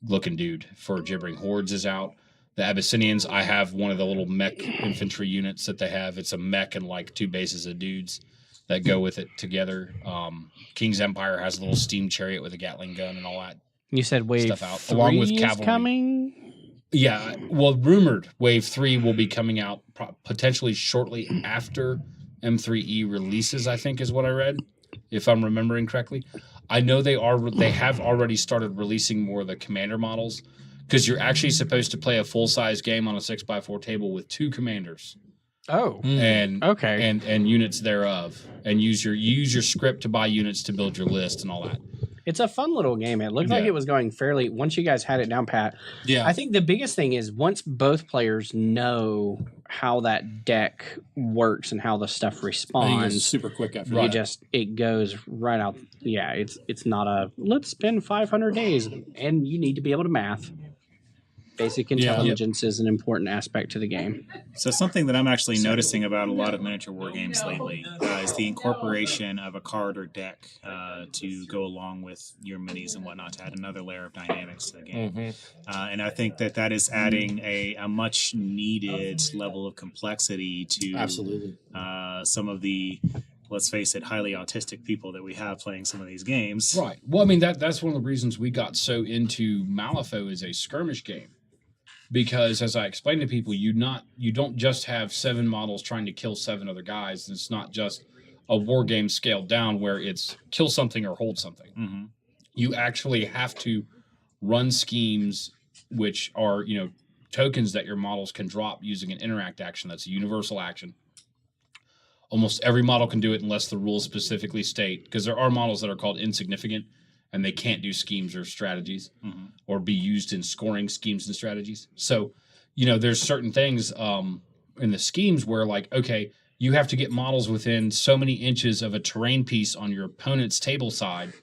looking dude for Gibbering Hordes is out. The Abyssinians, I have one of the little mech infantry units that they have. It's a mech and like 2 bases of dudes that go with it together. King's Empire has a little steam chariot with a Gatling gun and all that. You said wave Stuff out, 3 along with is cavalry. coming? Yeah, well, rumored Wave 3 will be coming out potentially shortly after M3E releases, I think is what I read, if I'm remembering correctly. I know they have already started releasing more of the commander models, because you're actually supposed to play a full-size game on a 6x4 table with 2 commanders. Oh. And Okay. and units thereof, and use your script to buy units to build your list and all that. It's a fun little game. It looked like Yeah. it was going fairly. Once you guys had it down pat, Yeah. I think the biggest thing is once both players know how that deck works and how the stuff I think it's responds, super quick after you that. it goes right out. Yeah, it's not a let's spend 500 days, and you need to be able to math. Basic intelligence is an important aspect to the game. So something that I'm actually noticing about a lot of miniature war games lately is the incorporation of a card or deck to go along with your minis and whatnot to add another layer of dynamics to the game. And I think that is adding a much needed level of complexity to Absolutely. some of the, let's face it, highly autistic people that we have playing some of these games. Right. Well, I mean that's one of the reasons we got so into Malifaux as a skirmish game. Because as I explained to people, you don't just have 7 models trying to kill 7 other guys. It's not just a war game scaled down where it's kill something or hold something. Mm-hmm. You actually have to run schemes which are, tokens that your models can drop using an interact action. That's a universal action. Almost every model can do it unless the rules specifically state, because there are models that are called insignificant and they can't do schemes or strategies or be used in scoring schemes and strategies. So, there's certain things in the schemes where, like, okay, you have to get models within so many inches of a terrain piece on your opponent's table side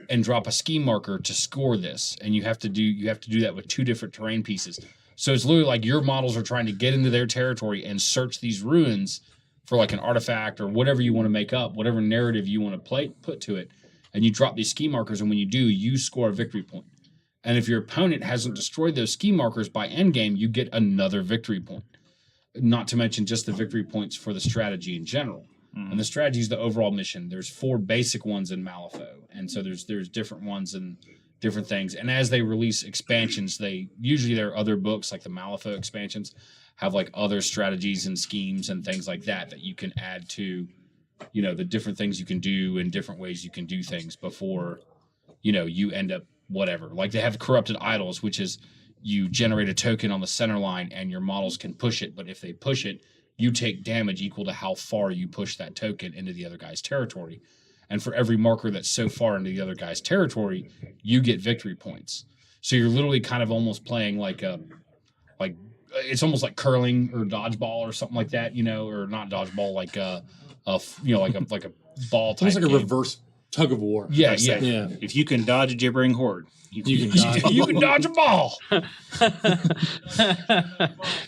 and drop a scheme marker to score this. And you have to do that with 2 different terrain pieces. So it's literally like your models are trying to get into their territory and search these ruins for like an artifact or whatever you want to make up, whatever narrative you want to put to it. And you drop these ski markers, and when you do, you score a victory point. And if your opponent hasn't destroyed those ski markers by endgame, you get another victory point. Not to mention just the victory points for the strategy in general. And the strategy is the overall mission. There's 4 basic ones in Malifaux, and so there's different ones and different things. And as they release expansions, there are other books like the Malifaux expansions have like other strategies and schemes and things like that you can add to. The different things you can do and different ways you can do things before, you end up whatever. Like they have corrupted idols, which is you generate a token on the center line and your models can push it. But if they push it, you take damage equal to how far you push that token into the other guy's territory. And for every marker that's so far into the other guy's territory, you get victory points. So you're literally kind of almost playing like it's almost like curling or dodgeball or something like that, or not dodgeball, like like a ball type. It's almost like a game. reverse tug of war. Yeah. If you can dodge a gibbering horde, You can dodge. You can dodge a ball. No,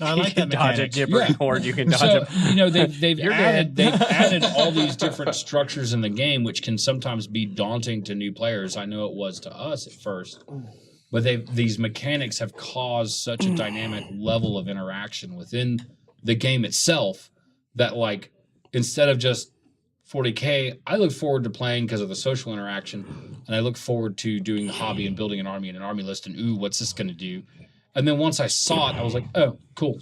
I like that Dodge a mechanic. gibbering horde. You can dodge So a they've added all these different structures in the game, which can sometimes be daunting to new players. I know it was to us at first, but these mechanics have caused such a dynamic level of interaction within the game itself that, like, instead of just 40K, I look forward to playing because of the social interaction, and I look forward to doing the hobby and building an army and an army list, and ooh, what's this going to do? And then once I saw it, I was like, oh, cool.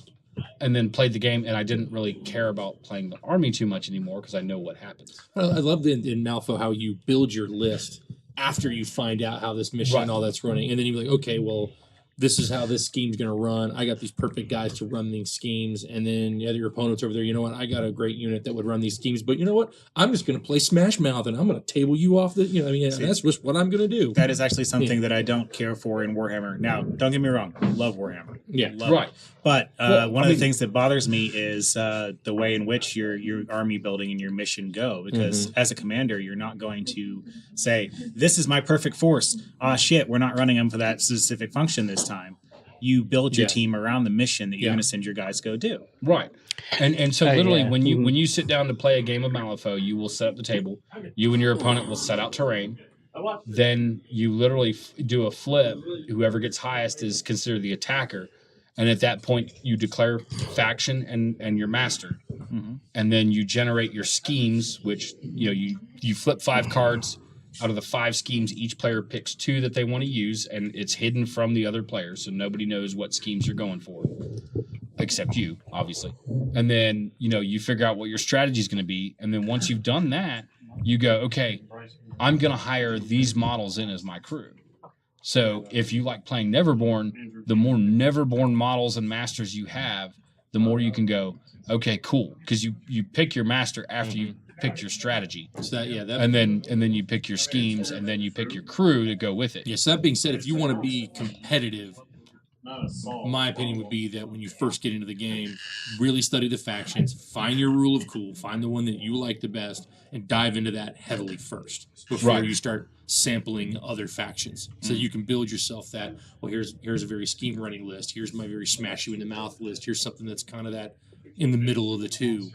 And then played the game, and I didn't really care about playing the army too much anymore because I know what happens. I love in Malifaux how you build your list after you find out how this mission and all that's running, and then you're like, okay, well, this is how this scheme's going to run. I got these perfect guys to run these schemes. And then your opponent's over there, you know what? I got a great unit that would run these schemes. But you know what? I'm just going to play Smash Mouth and I'm going to table you off. That's just what I'm going to do. That is actually something that I don't care for in Warhammer. Now, don't get me wrong. Love Warhammer. Yeah. Love Right. it. But one of the things that bothers me is the way in which your army building and your mission go. Because as a commander, you're not going to say, this is my perfect force. Ah, shit, we're not running them for that specific function this time. You build your team around the mission that you're going to send your guys go do. Right. And so literally yeah. when you sit down to play a game of Malifaux, you will set up the table. You and your opponent will set out terrain. Then you literally do a flip. Whoever gets highest is considered the attacker. And at that point, you declare faction and your master. And then you generate your schemes, which you flip 5 cards. Out of the 5 schemes, each player picks 2 that they want to use, and it's hidden from the other players, so nobody knows what schemes you're going for, except you, obviously. And then, you figure out what your strategy is going to be, and then once you've done that, you go, okay, I'm going to hire these models in as my crew. So if you like playing Neverborn, the more Neverborn models and masters you have, the more you can go, okay, cool, because you pick your master after you picked your strategy. So and then you pick your schemes, and then you pick your crew to go with it. Yeah, so that being said, if you want to be competitive, my opinion would be that when you first get into the game, really study the factions, find your rule of cool, find the one that you like the best, and dive into that heavily first before you start sampling other factions. So you can build yourself that, well, here's a very scheme running list, here's my very smash you in the mouth list, here's something that's kind of that in the middle of the two.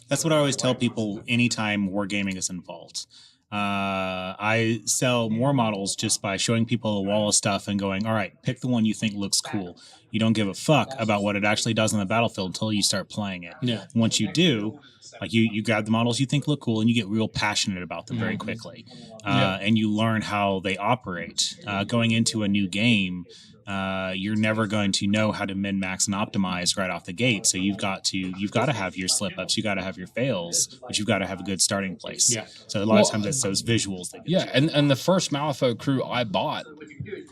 That's what I always tell people anytime wargaming is involved. I sell more models just by showing people a wall of stuff and going, all right, pick the one you think looks cool. You don't give a fuck about what it actually does on the battlefield until you start playing it. Yeah. Once you do, like you grab the models you think look cool and you get real passionate about them very quickly. And you learn how they operate. Going into a new game, you're never going to know how to min max and optimize right off the gate. So you've got to have your slip ups, you got to have your fails, but you've got to have a good starting place. Yeah. So a lot of times it's those visuals that get you. And the first Malifaux crew I bought,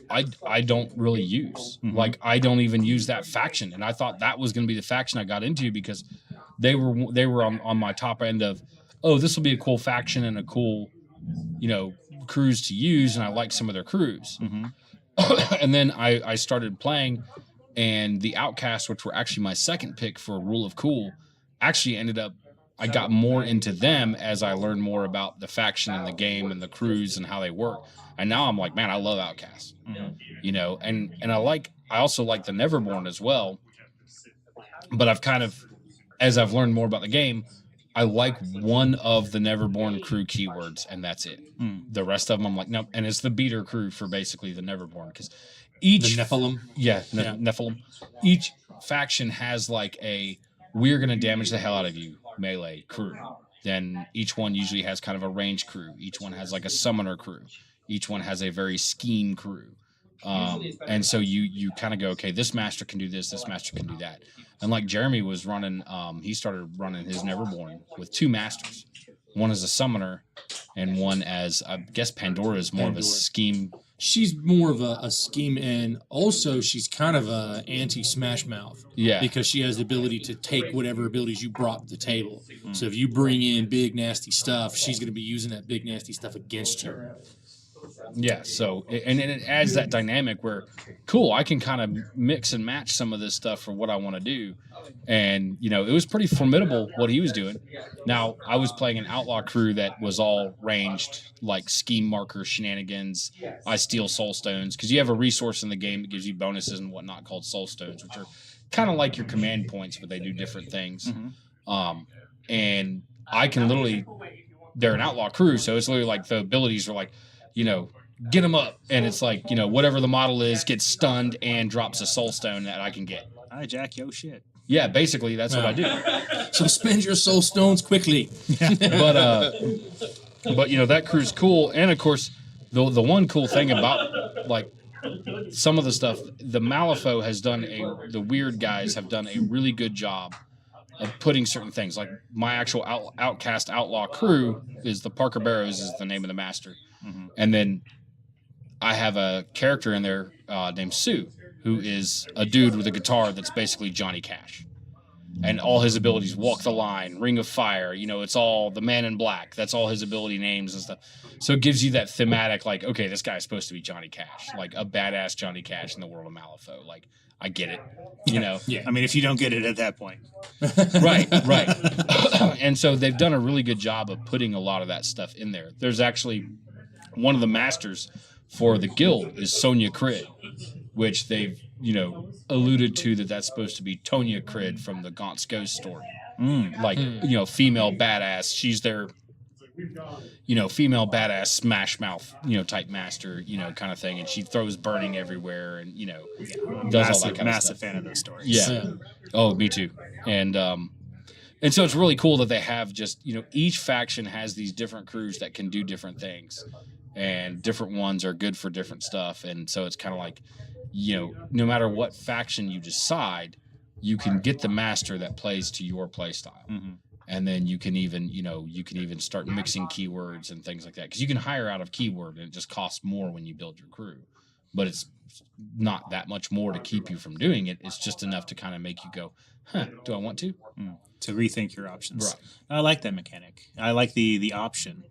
I don't really use. Like I don't even use that faction, and I thought that was going to be the faction I got into because they were on my top end of, oh, this will be a cool faction and a cool, crews to use, and I like some of their crews. And then I started playing, and the Outcasts, which were actually my second pick for Rule of Cool, actually ended up, I got more into them as I learned more about the faction and the game and the crews and how they work. And now I'm like, man, I love Outcasts, and I also like the Neverborn as well. But I've kind of, as I've learned more about the game, I like one of the Neverborn crew keywords, and that's it. The rest of them, I'm like, nope. And it's the beater crew for basically the Neverborn, because each The Nephilim. Nephilim. Each faction has like a we're gonna damage the hell out of you melee crew. Then each one usually has kind of a range crew. Each one has like a summoner crew. Each one has a very scheme crew. And so you kind of go, okay, this master can do this master can do that. And like Jeremy was running, he started running his Neverborn with 2 masters. One as a summoner and one as, I guess Pandora is more of a scheme. She's more of a scheme, and also she's kind of a anti-Smash Mouth. Yeah. Because she has the ability to take whatever abilities you brought to the table. So if you bring in big nasty stuff, she's going to be using that big nasty stuff against you. Yeah, so and it adds that dynamic where, cool, I can kind of mix and match some of this stuff for what I want to do, and it was pretty formidable what he was doing. Now I was playing an outlaw crew that was all ranged, like scheme marker shenanigans. I steal soul stones because you have a resource in the game that gives you bonuses and whatnot called soul stones, which are kind of like your command points, but they do different things. And I can literally, they're an outlaw crew, so it's literally like the abilities are like, get them up, and it's like, whatever the model is gets stunned and drops a soul stone that I can get. I jack yo shit. Yeah, basically that's what I do. So spend your soul stones quickly. But that crew's cool, and of course the one cool thing about like some of the stuff, the Malifaux has done the weird guys have done a really good job of putting certain things, like my actual Outcast outlaw crew is the Parker Barrows is the name of the master. And then I have a character in there named Sue, who is a dude with a guitar that's basically Johnny Cash. And all his abilities, Walk the Line, Ring of Fire, it's all the Man in Black. That's all his ability names and stuff. So it gives you that thematic, like, okay, this guy's supposed to be Johnny Cash, like a badass Johnny Cash in the world of Malifaux. Like, I get it, Yeah. I mean, if you don't get it at that point. Right. And so they've done a really good job of putting a lot of that stuff in there. There's actually one of the masters for the guild is Sonia Crid, which they've, alluded to that's supposed to be Tonya Crid from the Gaunt's Ghost story. Female badass. She's their, female badass smash mouth, type master, kind of thing. And she throws burning everywhere and, does all that kind of massive stuff. fan of those stories. Yeah. Oh, me too. And so it's really cool that they have just, each faction has these different crews that can do different things, and different ones are good for different stuff. And so it's kind of like, no matter what faction you decide, you can get the master that plays to your play style. Mm-hmm. And then you can even, start mixing keywords and things like that. Because you can hire out of keyword, and it just costs more when you build your crew. But it's not that much more to keep you from doing it. It's just enough to kind of make you go, do I want to? To rethink your options. Right. I like that mechanic. I like the option.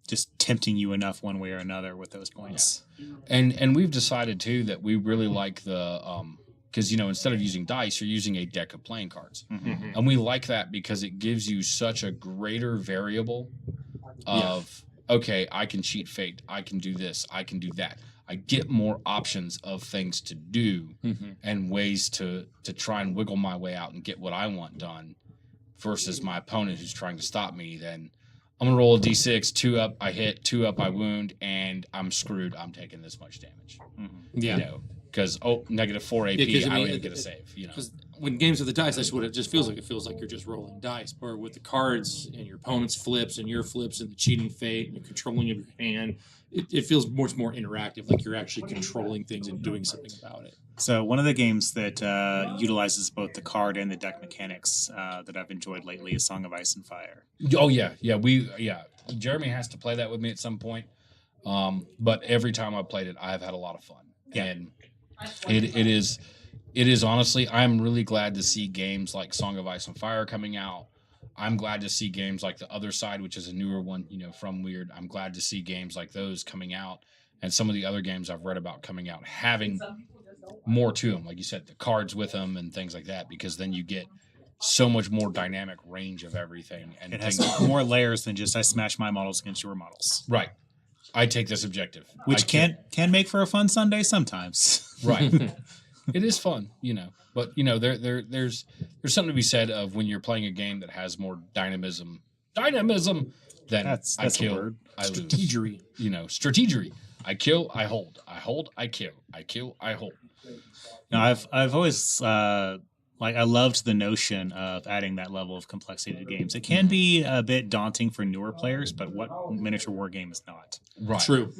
Just tempting you enough one way or another with those points. And we've decided too that we really like the because instead of using dice, you're using a deck of playing cards, and we like that because it gives you such a greater variable of okay, I can cheat fate, I can do this, I can do that. I get more options of things to do and ways to try and wiggle my way out and get what I want done, versus my opponent who's trying to stop me. Then I'm gonna roll a d6, 2 up, I hit, 2 up, I wound, and I'm screwed. I'm taking this much damage. Yeah. Because negative 4 AP, Yeah, I don't even get a save. Because when games with the dice, that's what it just feels like. It feels like you're just rolling dice. Or with the cards and your opponent's flips and your flips and the cheating fate and the controlling of your hand, it feels much more interactive, like you're actually controlling things and doing something about it. So one of the games that utilizes both the card and the deck mechanics that I've enjoyed lately is Song of Ice and Fire. Oh yeah. Jeremy has to play that with me at some point. But every time I've played it, I've had a lot of fun. Yeah. And it is honestly, I'm really glad to see games like Song of Ice and Fire coming out. I'm glad to see games like The Other Side, which is a newer one, from Weird. I'm glad to see games like those coming out, and some of the other games I've read about coming out having more to them, like you said, the cards with them and things like that, because then you get so much more dynamic range of everything. And It has more layers than just I smash my models against your models. Right. I take this objective. Which can make for a fun Sunday sometimes. Right. It is fun, But there's something to be said of when you're playing a game that has more dynamism than That's I kill, a word. I lose. Strategery. Strategery. I kill, I hold. I hold, I kill. I kill, I hold. Now, I've always I loved the notion of adding that level of complexity to games. It can be a bit daunting for newer players, but what miniature war game is not? Right. True.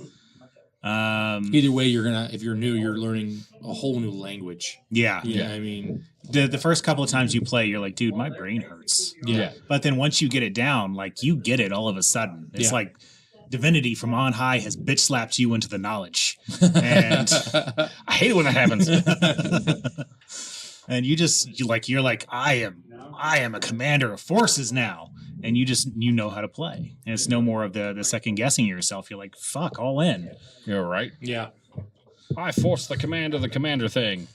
Either way, if you're new, you're learning a whole new language. Yeah. Yeah. I mean, The first couple of times you play, you're like, dude, my brain hurts. Yeah. But then once you get it down, like you get it all of a sudden. It's like divinity from on high has bitch slapped you into the knowledge. And I hate it when that happens. and you're like, I am a commander of forces now. And you know how to play. And it's no more of the second guessing yourself. You're like, fuck, all in. You're right. yeah. I force the command of the commander thing.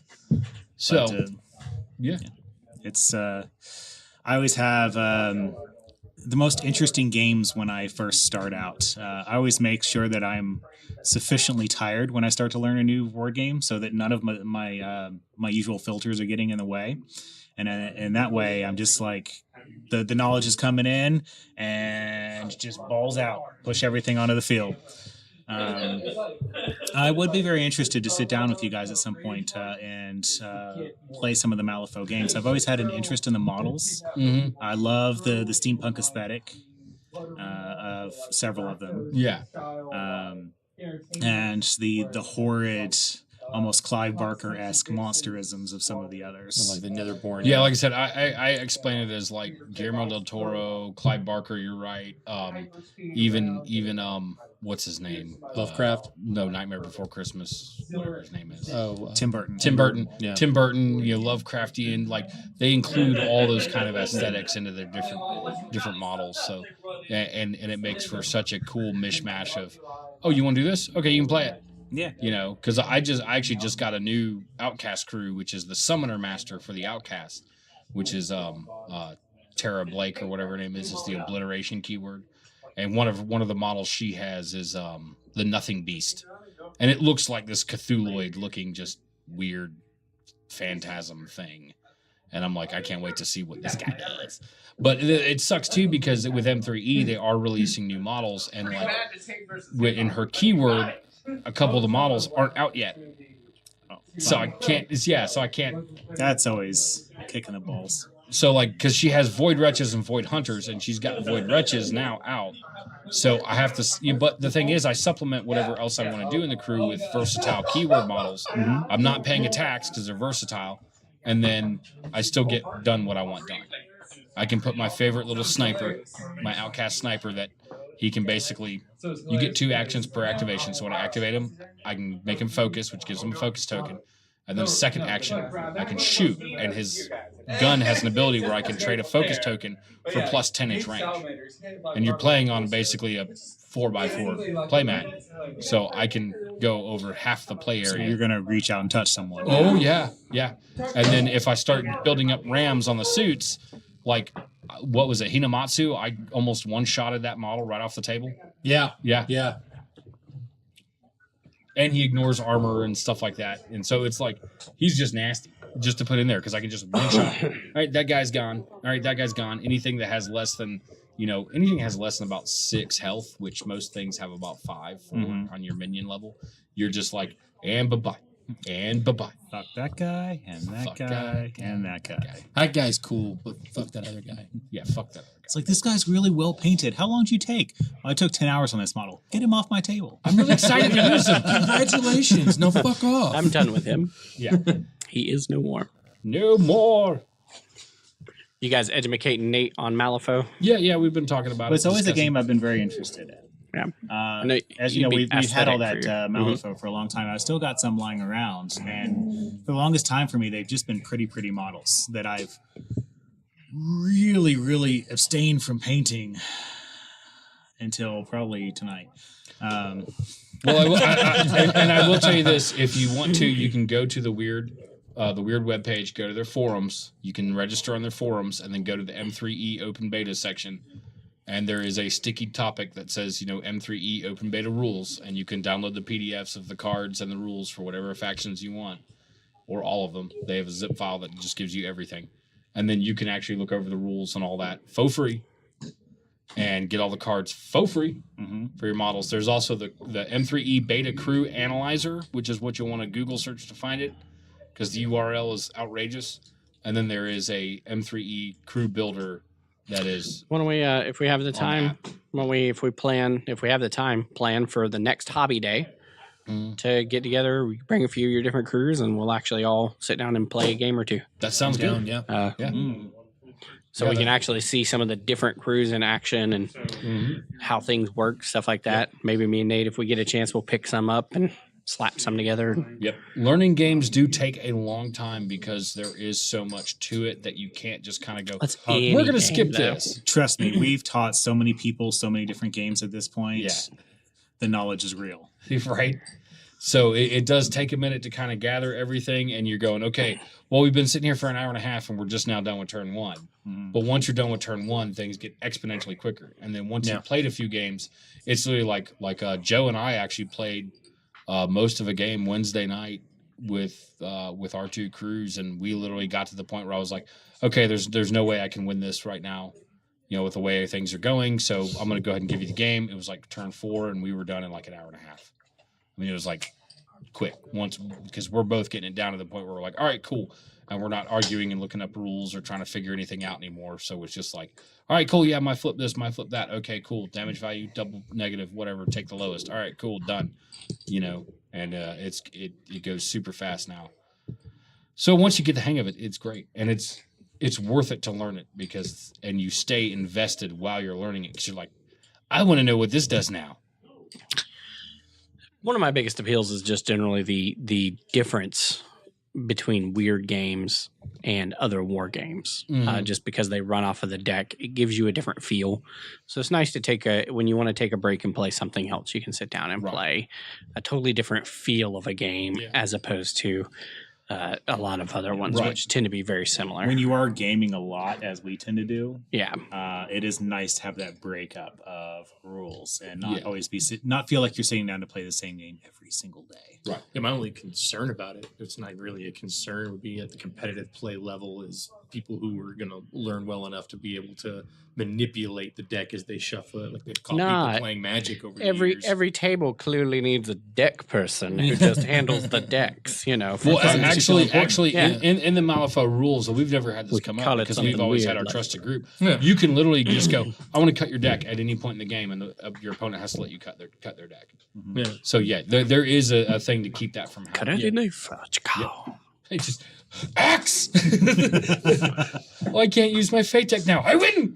So, But, yeah. it's I always have the most interesting games when I first start out. I always make sure that I'm sufficiently tired when I start to learn a new board game, so that none of my usual filters are getting in the way. And that way, I'm just like the knowledge is coming in and just balls out, push everything onto the field. I would be very interested to sit down with you guys at some point and play some of the Malifaux games. I've always had an interest in the models. Mm-hmm. I love the steampunk aesthetic of several of them. Yeah. And the horrid, almost Clive Barker-esque monsterisms of some of the others. Like the Netherborn. Yeah, like I said, I explain it as like Guillermo del Toro, Clive Barker. You're right. Even what's his name? Lovecraft? No, Nightmare Before Christmas, whatever his name is. Oh, Tim Burton. Tim Burton. Yeah. Tim Burton, Lovecraftian, like they include all those kind of aesthetics into their different models. So, and it makes for such a cool mishmash of, oh, you want to do this? Okay, you can play it. Yeah. Because I actually just got a new Outcast crew, which is the Summoner Master for the Outcast, which is Tara Blake or whatever her name is the obliteration keyword. And one of the models she has is the Nothing Beast, and it looks like this Cthulhuid looking just weird phantasm thing. And I'm like, I can't wait to see what this guy does. But it sucks too because with M3E they are releasing new models, and like in her keyword, a couple of the models aren't out yet. So I can't. So I can't. That's always kicking the balls. So like, because she has Void Wretches and Void Hunters, and she's got Void Wretches now out. So I have to. But the thing is, I supplement whatever else I want to do in the crew with versatile keyword models. Mm-hmm. I'm not paying attacks because they're versatile, and then I still get done what I want done. I can put my favorite little sniper, my Outcast sniper, that he can basically. You get 2 actions per activation. So when I activate him, I can make him focus, which gives him a focus token. And then a second action, I can shoot, and his gun has an ability where I can trade a focus token for plus 10-inch range. And you're playing on basically a 4x4 playmat, so I can go over half the play So area. you're gonna reach out and touch someone. Oh yeah. And then if I start building up rams on the suits, like what was it, Hinamatsu? I almost one-shotted that model right off the table. Yeah. Yeah. And he ignores armor and stuff like that. And so it's like, he's just nasty just to put in there because I can just one shot. All right, that guy's gone. All right, that guy's gone. Anything that has less than, anything that has less than about 6 health, which most things have about 5 on your minion level, you're just like, and bye-bye. And bye-bye. Fuck that guy, and that Fuck guy, that and that guy. That guy's cool, but fuck that other guy. Yeah, fuck that other guy. It's like, this guy's really well painted. How long did you take? I took 10 hours on this model. Get him off my table. I'm really excited to use him. Congratulations. No, fuck off. I'm done with him. Yeah. He is no more. No more. You guys educating Nate on Malifaux? Yeah, we've been talking about But it. it's always a discussing. game I've been very interested in. Yeah. As you you'd know, be we've had all aesthetic that for your- Malifaux for a long time. I've still got some lying around, and for the longest time for me, they've just been pretty models that I've really abstained from painting until probably tonight. Well, I will tell you this: if you want to, you can go to the Weird webpage, go to their forums. You can register on their forums, and then go to the M3E Open Beta section. And there is a sticky topic that says, M3E Open Beta rules, and you can download the PDFs of the cards and the rules for whatever factions you want, or all of them. They have a zip file that just gives you everything, and then you can actually look over the rules and all that for free, and get all the cards for free for your models. There's also the M3E Beta Crew Analyzer, which is what you'll want to Google search to find it, because the URL is outrageous. And then there is a M3E Crew Builder. That is. Why don't we, if we have the time, if we have the time, plan for the next hobby day to get together, we bring a few of your different crews, and we'll actually all sit down and play a game or two. That sounds good. Yeah. So we can actually see some of the different crews in action and how things work, stuff like that. Maybe me and Nate, if we get a chance, we'll pick some up and slap some together. Yep. Learning games do take a long time because there is so much to it that you can't just kind of go, That's we're going to any skip game, though. this. Trust me, we've taught so many people so many different games at this point. Yeah. The knowledge is real. Right? So it does take a minute to kind of gather everything, and you're going, okay, well, we've been sitting here for an hour and a half, and we're just now done with turn 1. But once you're done with turn 1, things get exponentially quicker. And then once you've played a few games, it's really like Joe and I actually played most of a game Wednesday night with our 2 crews, and we literally got to the point where I was like, okay, there's no way I can win this right now, with the way things are going. So I'm going to go ahead and give you the game. It was like turn 4, and we were done in like an hour and a half. I mean, it was like quick once, because we're both getting it down to the point where we're like, all right, cool. And we're not arguing and looking up rules or trying to figure anything out anymore. So it's just like, all right, cool. Yeah, my flip this, my flip that. Okay, cool. Damage value, double, negative, whatever. Take the lowest. All right, cool, done. And it goes super fast now. So once you get the hang of it, it's great, and it's worth it to learn it and you stay invested while you're learning it, because you're like, I want to know what this does now. One of my biggest appeals is just generally the difference between weird games and other war games. Just because they run off of the deck, it gives you a different feel. So it's nice to when you want to take a break and play something else, you can sit down and play a totally different feel of a game as opposed to a lot of other ones, which tend to be very similar. When you are gaming a lot, as we tend to do, it is nice to have that breakup of rules and not always not feel like you're sitting down to play the same game every single day. Right. Yeah, my only concern about it, it's not really a concern, would be at the competitive play level is people who are going to learn well enough to be able to manipulate the deck as they shuffle it. Like they've caught people playing Magic over the years. Every table clearly needs a deck person who just handles the decks, you know. Well, actually, in the Malifaux rules, we've never had this come up because we've always had our trusted group. Yeah. You can literally just go, I want to cut your deck at any point in the game, and your opponent has to let you cut their deck. Mm-hmm. Yeah. So, there is a thing to keep that from happening. Hey, just axe. Well, I can't use my fate deck now. I win.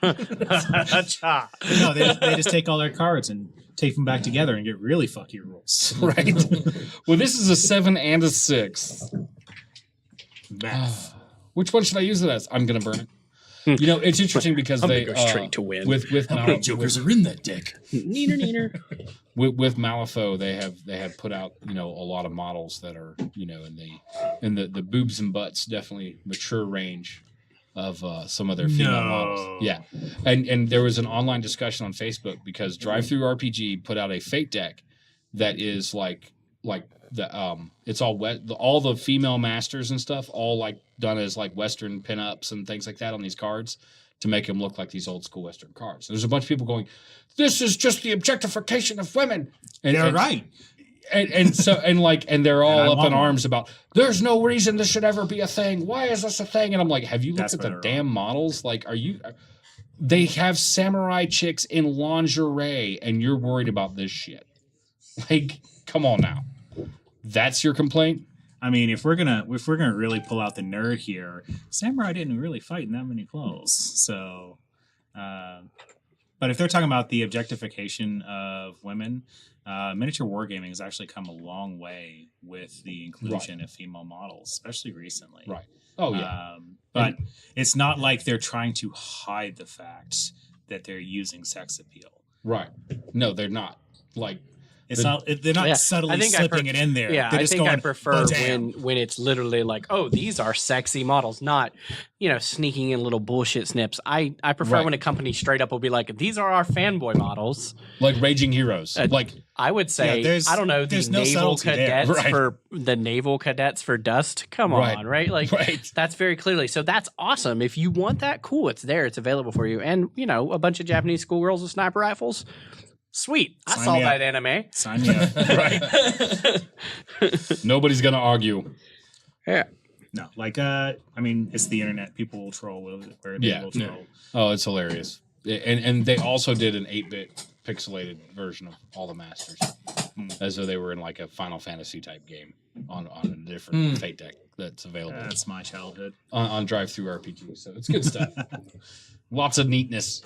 No, they just take all their cards and tape them back together and get really fucky rules. Right. Well, this is a 7 and a 6. Math. Which one should I use it as? I'm gonna burn it. You know, it's interesting because they go straight to win. With how many jokers are in that deck? Neener. With Malifaux, they have put out a lot of models that are in the boobs and butts definitely mature range of some of their female models. Yeah, and there was an online discussion on Facebook because Drive-Thru RPG put out a Fate deck that is like the it's all the female masters and stuff all like done as like Western pinups and things like that on these cards to make them look like these old school Western cards. There's a bunch of people going, this is just the objectification of women. And they're right. And they're all up in arms about there's no reason this should ever be a thing. Why is this a thing? And I'm like, have you looked at the damn models? Like, they have samurai chicks in lingerie and you're worried about this shit. Like, come on now. That's your complaint? I mean, if we're gonna really pull out the nerd here, samurai didn't really fight in that many clothes. So, but if they're talking about the objectification of women, miniature wargaming has actually come a long way with the inclusion of female models, especially recently. Right. Oh yeah. But it's not like they're trying to hide the fact that they're using sex appeal. Right. No, they're not. Like. They're not subtly slipping it in there. Yeah, I think I prefer when it's literally like, oh, these are sexy models, not sneaking in little bullshit snips. I prefer when a company straight up will be like, these are our fanboy models, like Raging Heroes. I would say, I don't know, the naval cadets for the naval cadets for Dust. Come on, right? Like that's very clearly. So that's awesome. If you want that, cool. It's there. It's available for you. And a bunch of Japanese schoolgirls with sniper rifles. Sweet. I saw that anime. Sign me up. Right. Nobody's going to argue. Yeah. No, it's the internet. People will troll where they will troll. No. Oh, it's hilarious. And they also did an 8-bit pixelated version of all the Masters. As though they were in like a Final Fantasy type game on a different Fate deck that's available. That's my childhood. On Drive-Thru RPG. So it's good stuff. Lots of neatness.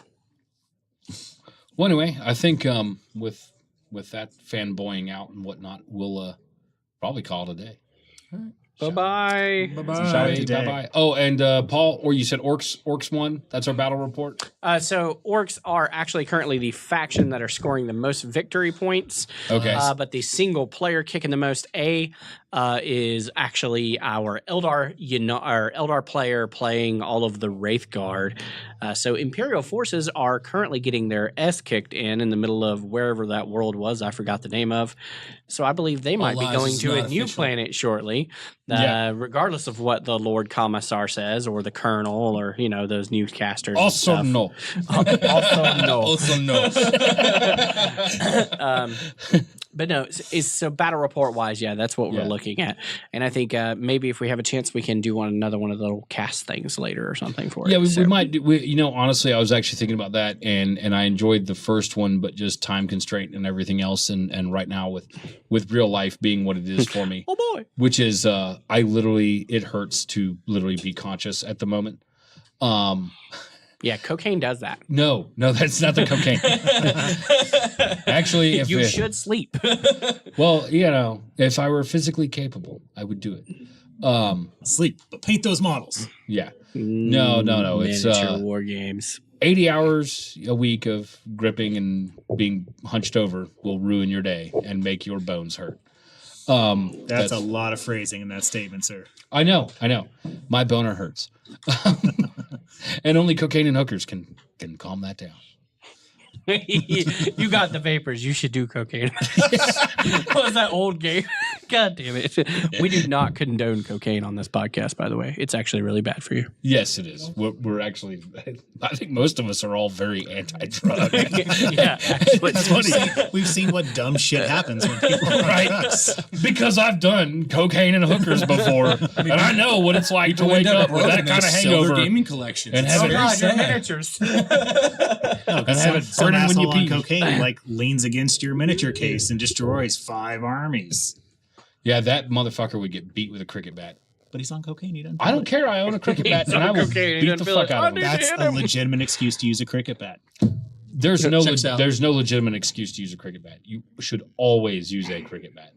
Well, anyway, I think with that fanboying out and whatnot, we'll probably call it a day. All right. Bye-bye. Bye-bye. Bye-bye. Oh, and Paul, or you said Orcs won? That's our battle report? So Orcs are actually currently the faction that are scoring the most victory points. Okay. But the single player kicking the most is actually our Eldar player playing all of the Wraithguard. So Imperial forces are currently getting their S kicked in the middle of wherever that world was. I forgot the name of. So I believe they might be going to a new planet shortly, regardless of what the Lord Commissar says or the Colonel or, those newscasters. Also no. Also no. But no, so battle report wise, that's what we're looking at. And I think maybe if we have a chance, we can do another one of the little cast things later or something for it. Yeah, we might do. Honestly, I was actually thinking about that, and I enjoyed the first one, but just time constraint and everything else, and right now with real life being what it is for me. Oh boy! Which is it hurts to literally be conscious at the moment. Yeah, cocaine does that. No, that's not the cocaine. Actually, if You it, should sleep. well, if I were physically capable, I would do it. Sleep, but paint those models. Yeah. No. It's Miniature war games. 80 hours a week of gripping and being hunched over will ruin your day and make your bones hurt. That's a lot of phrasing in that statement, sir. I know. My boner hurts. And only cocaine and hookers can calm that down. You got the vapors. You should do cocaine. What was that old game? God damn it. We do not condone cocaine on this podcast, by the way. It's actually really bad for you. Yes, it is. We're actually, I think most of us are all very anti-drug. Yeah, actually. That's funny. We've seen what dumb shit happens when people are Right? drugs. Because I've done cocaine and hookers before, and I know what it's like to People wake end up with broken that their kind of silver hangover. gaming collections. And It's have it- very Oh, sad. miniatures. No, And because have it some burning when you asshole on pee. cocaine like leans against your miniature case and destroys 5 armies. Yeah, that motherfucker would get beat with a cricket bat. But he's on cocaine. He doesn't. I don't care. I own a cricket bat, and I will cocaine, he beat doesn't the feel fuck like, out of "I him. need That's hit a him. legitimate excuse to use a cricket bat. There's no Checks out. legitimate excuse to use a cricket bat. You should always use a cricket bat.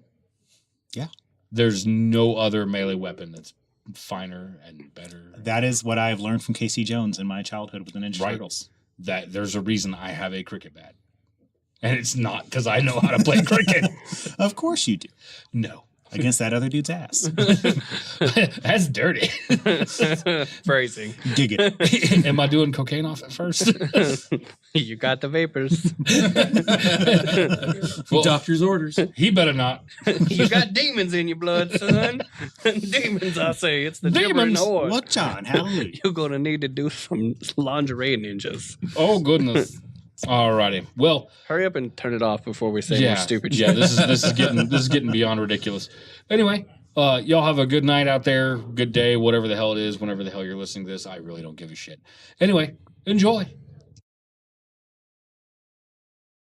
Yeah. There's no other melee weapon that's finer and better. That is what I've learned from Casey Jones in my childhood with the Ninja Right. Turtles. That there's a reason I have a cricket bat, and it's not because I know how to play cricket. Of course you do. No, Against that other dude's ass. that's dirty. Phrasing. Dig it. Am I doing cocaine off at first? You got the vapors. Well, Doctor's orders. he better not. You got demons in your blood, son. Demons, I say. It's the gibbering Demons? horde. What, John? Hallelujah. You're going to need to do some lingerie ninjas. Oh goodness. Alrighty. Well, Hurry up and turn it off before we say more stupid shit. yeah. This is getting beyond ridiculous. Anyway, y'all have a good night out there, good day, whatever the hell it is, whenever the hell you're listening to this. I really don't give a shit. Anyway, enjoy.